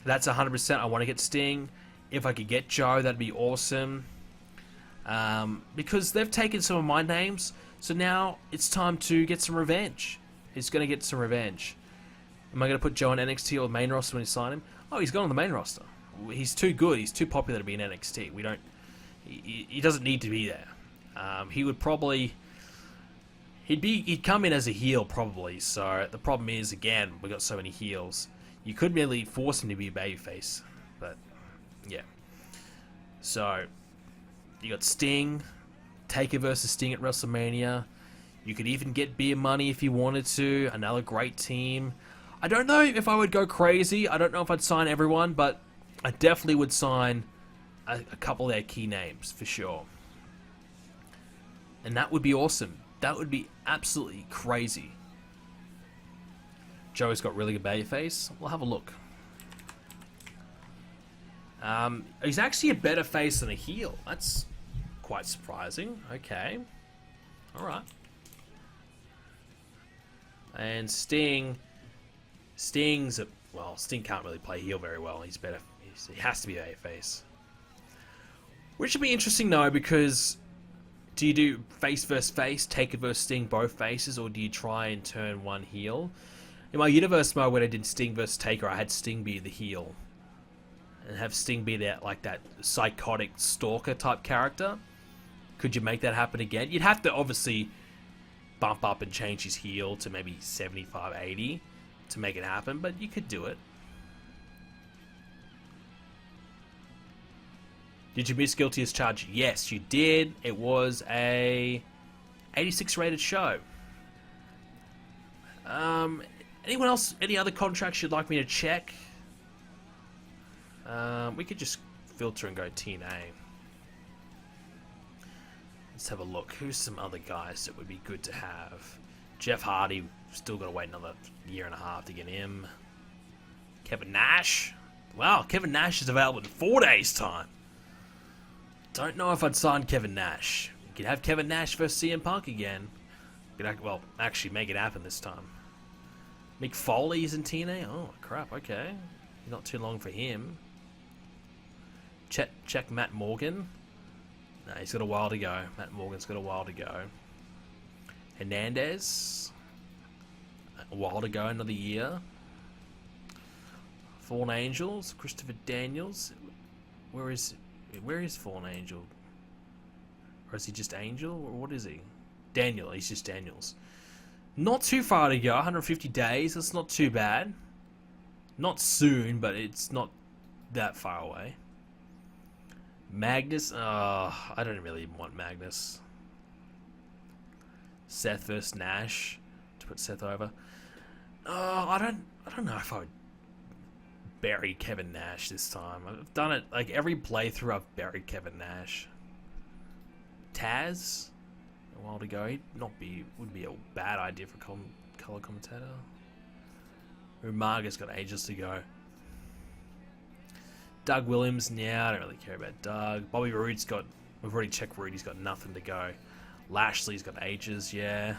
That's 100%. I want to get Sting. If I could get Joe, that'd be awesome. Because they've taken some of my names, so now it's time to get some revenge. He's going to get some revenge. Am I going to put Joe on NXT or main roster when you sign him? Oh, he's gone on the main roster. He's too good. He's too popular to be in NXT. He doesn't need to be there. He would probably... He'd come in as a heel, probably. So the problem is, again, we got so many heels. You could merely force him to be a babyface, but yeah. So you got Sting, Taker versus Sting at WrestleMania. You could even get beer money if you wanted to. Another great team. I don't know if I would go crazy. I don't know if I'd sign everyone, but I definitely would sign a couple of their key names for sure. And that would be awesome. That would be absolutely crazy. Joe's got really good babyface. We'll have a look. He's actually a better face than a heel. That's quite surprising. Okay. Alright. And Sting. Sting can't really play heel very well. He has to be a face. Which would be interesting though, because do you do face versus face, Taker versus Sting, both faces, or do you try and turn one heel? In my universe mode when I did Sting versus Taker, I had Sting be the heel. And have Sting be that psychotic stalker type character. Could you make that happen again? You'd have to obviously bump up and change his heel to maybe 75, 80 to make it happen, but you could do it. Did you miss Guilty as Charged? Yes, you did. It was a 86 rated show. Anyone else? Any other contracts you'd like me to check? We could just filter and go TNA. Let's have a look. Who's some other guys that would be good to have? Jeff Hardy, still got to wait another year and a half to get him. Kevin Nash. Wow, Kevin Nash is available in 4 days' time. Don't know if I'd sign Kevin Nash. You could have Kevin Nash versus CM Punk again. Well, actually make it happen this time. Mick Foley's in TNA? Oh, crap, okay. Not too long for him. Check Matt Morgan. No, he's got a while to go. Matt Morgan's got a while to go. Hernandez. A while to go, another year. Fallen Angels. Christopher Daniels. Where is Fallen Angel? Or is he just Angel? Or what is he? Daniel. He's just Daniels. Not too far to go. 150 days. That's not too bad. Not soon, but it's not that far away. Magnus. I don't really want Magnus. Seth versus Nash to put Seth over. I don't know if I would bury Kevin Nash this time. I've done it like every playthrough. I've buried Kevin Nash. Taz, a while to go. Would be a bad idea for color commentator. Umarga's got ages to go. Doug Williams, yeah, I don't really care about Doug. Bobby Roode's we've already checked Roode, he's got nothing to go. Lashley's got ages, yeah.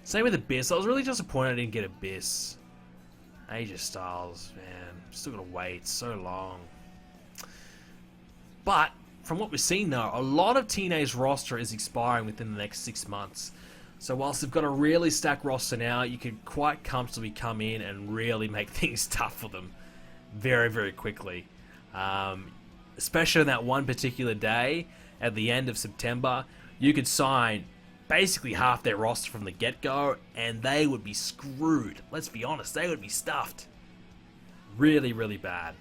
Same with Abyss. I was really disappointed I didn't get Abyss. AJ Styles, man, still gotta wait so long. But from what we're seeing though, a lot of TNA's roster is expiring within the next 6 months. So whilst they've got a really stacked roster now, you could quite comfortably come in and really make things tough for them very, very quickly. Especially on that one particular day at the end of September, you could sign basically half their roster from the get-go and they would be screwed. Let's be honest, they would be stuffed. Really, really bad.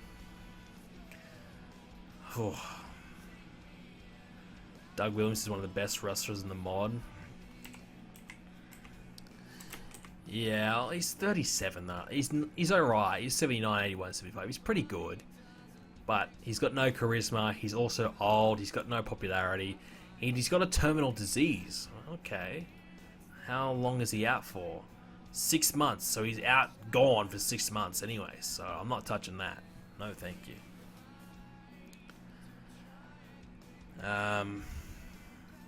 Doug Williams is one of the best wrestlers in the mod. Yeah, he's 37 though. He's alright. He's 79, 81, 75. He's pretty good. But he's got no charisma. He's also old. He's got no popularity. And he's got a terminal disease. Okay. How long is he out for? 6 months. So he's gone for 6 months anyway. So I'm not touching that. No, thank you.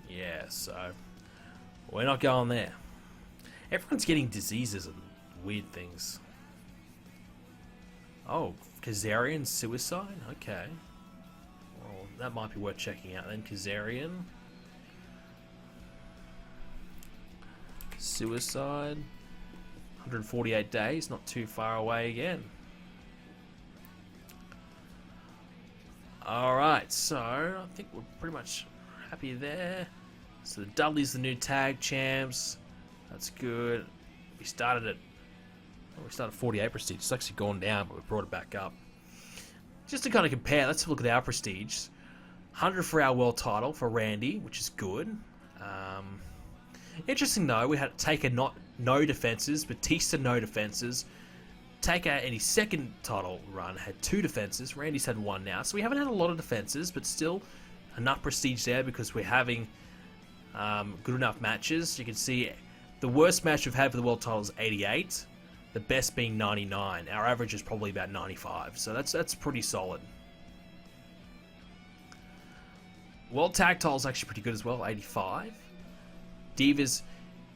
Yeah, so we're not going there. Everyone's getting diseases and weird things. Oh, Kazarian suicide? Okay. Well, that might be worth checking out then. Kazarian. Suicide. 148 days, not too far away again. Alright, so I think we're pretty much happy there. So the Dudley's the new tag champs. That's good. We started 48 prestige. It's actually gone down, but we brought it back up. Just to kind of compare, let's have a look at our prestige. 100 for our world title for Randy, which is good. Interesting though, we had Taker no defenses, Batista no defenses. Taker in his second title run had 2 defenses. Randy's had 1 now, so we haven't had a lot of defenses, but still enough prestige there because we're having good enough matches. You can see the worst match we've had for the world title is 88, the best being 99. Our average is probably about 95, so that's pretty solid. World tag title is actually pretty good as well, 85. Divas.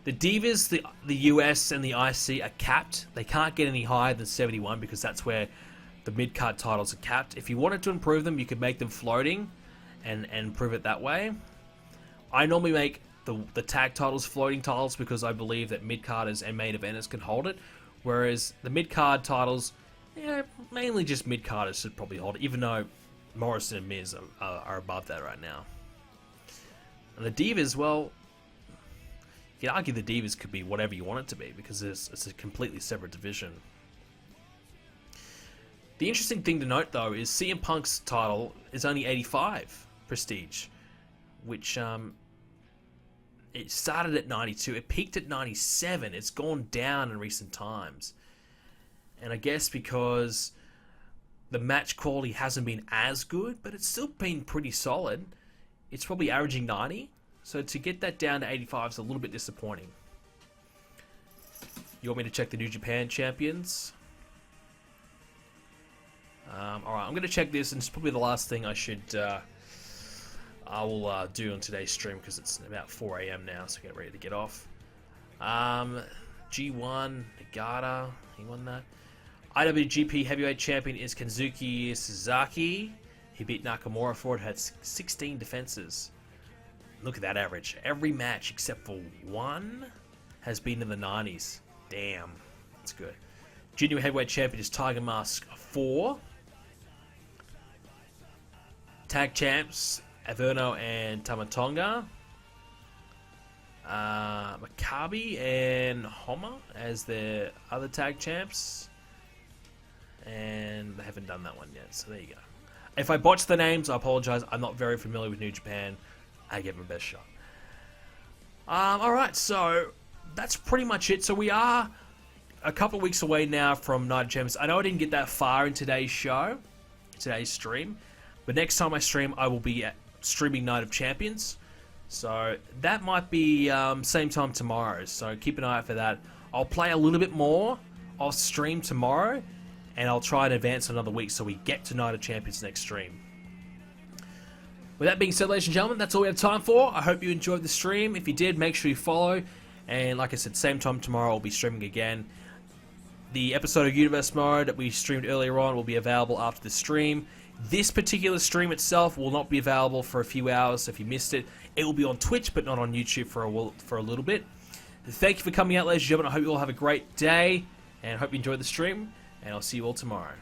The Divas, the US, and the IC are capped. They can't get any higher than 71 because that's where the mid-card titles are capped. If you wanted to improve them, you could make them floating and improve it that way. I normally make the tag titles floating titles because I believe that mid-carders and main eventers can hold it, whereas the mid-card titles, mainly just mid-carders should probably hold it, even though Morrison and Miz are above that right now. And the Divas, well, you can argue the Divas could be whatever you want it to be because it's a completely separate division. The interesting thing to note though is CM Punk's title is only 85 prestige, which it started at 92, it peaked at 97, it's gone down in recent times. And I guess because the match quality hasn't been as good, but it's still been pretty solid. It's probably averaging 90. So to get that down to 85 is a little bit disappointing. You want me to check the New Japan champions? Alright, I'm going to check this, and it's probably the last thing I will do on today's stream because it's about 4 AM now, so get ready to get off. G1, Nagata, he won that. IWGP Heavyweight Champion is Kenzuki Sasaki. He beat Nakamura for it, had 16 defenses. Look at that average. Every match except for 1 has been in the 90s. Damn, that's good. Junior Heavyweight Champion is Tiger Mask 4. Tag Champs, Averno and Tamatonga. Maccabi and Homer as their other Tag Champs. And they haven't done that one yet, so there you go. If I botch the names, I apologize. I'm not very familiar with New Japan. I give my best shot. Alright, so that's pretty much it. So we are a couple of weeks away now from Night of Champions. I know I didn't get that far in today's show, today's stream, but next time I stream, I will be streaming Night of Champions. So that might be same time tomorrow, so keep an eye out for that. I'll play a little bit more. I'll stream tomorrow, and I'll try and advance another week so we get to Night of Champions next stream. With that being said, ladies and gentlemen, that's all we have time for. I hope you enjoyed the stream. If you did, make sure you follow. And like I said, same time tomorrow, I'll be streaming again. The episode of Universe Mode that we streamed earlier on will be available after the stream. This particular stream itself will not be available for a few hours, so if you missed it, it will be on Twitch, but not on YouTube for a little bit. Thank you for coming out, ladies and gentlemen. I hope you all have a great day, and I hope you enjoyed the stream, and I'll see you all tomorrow.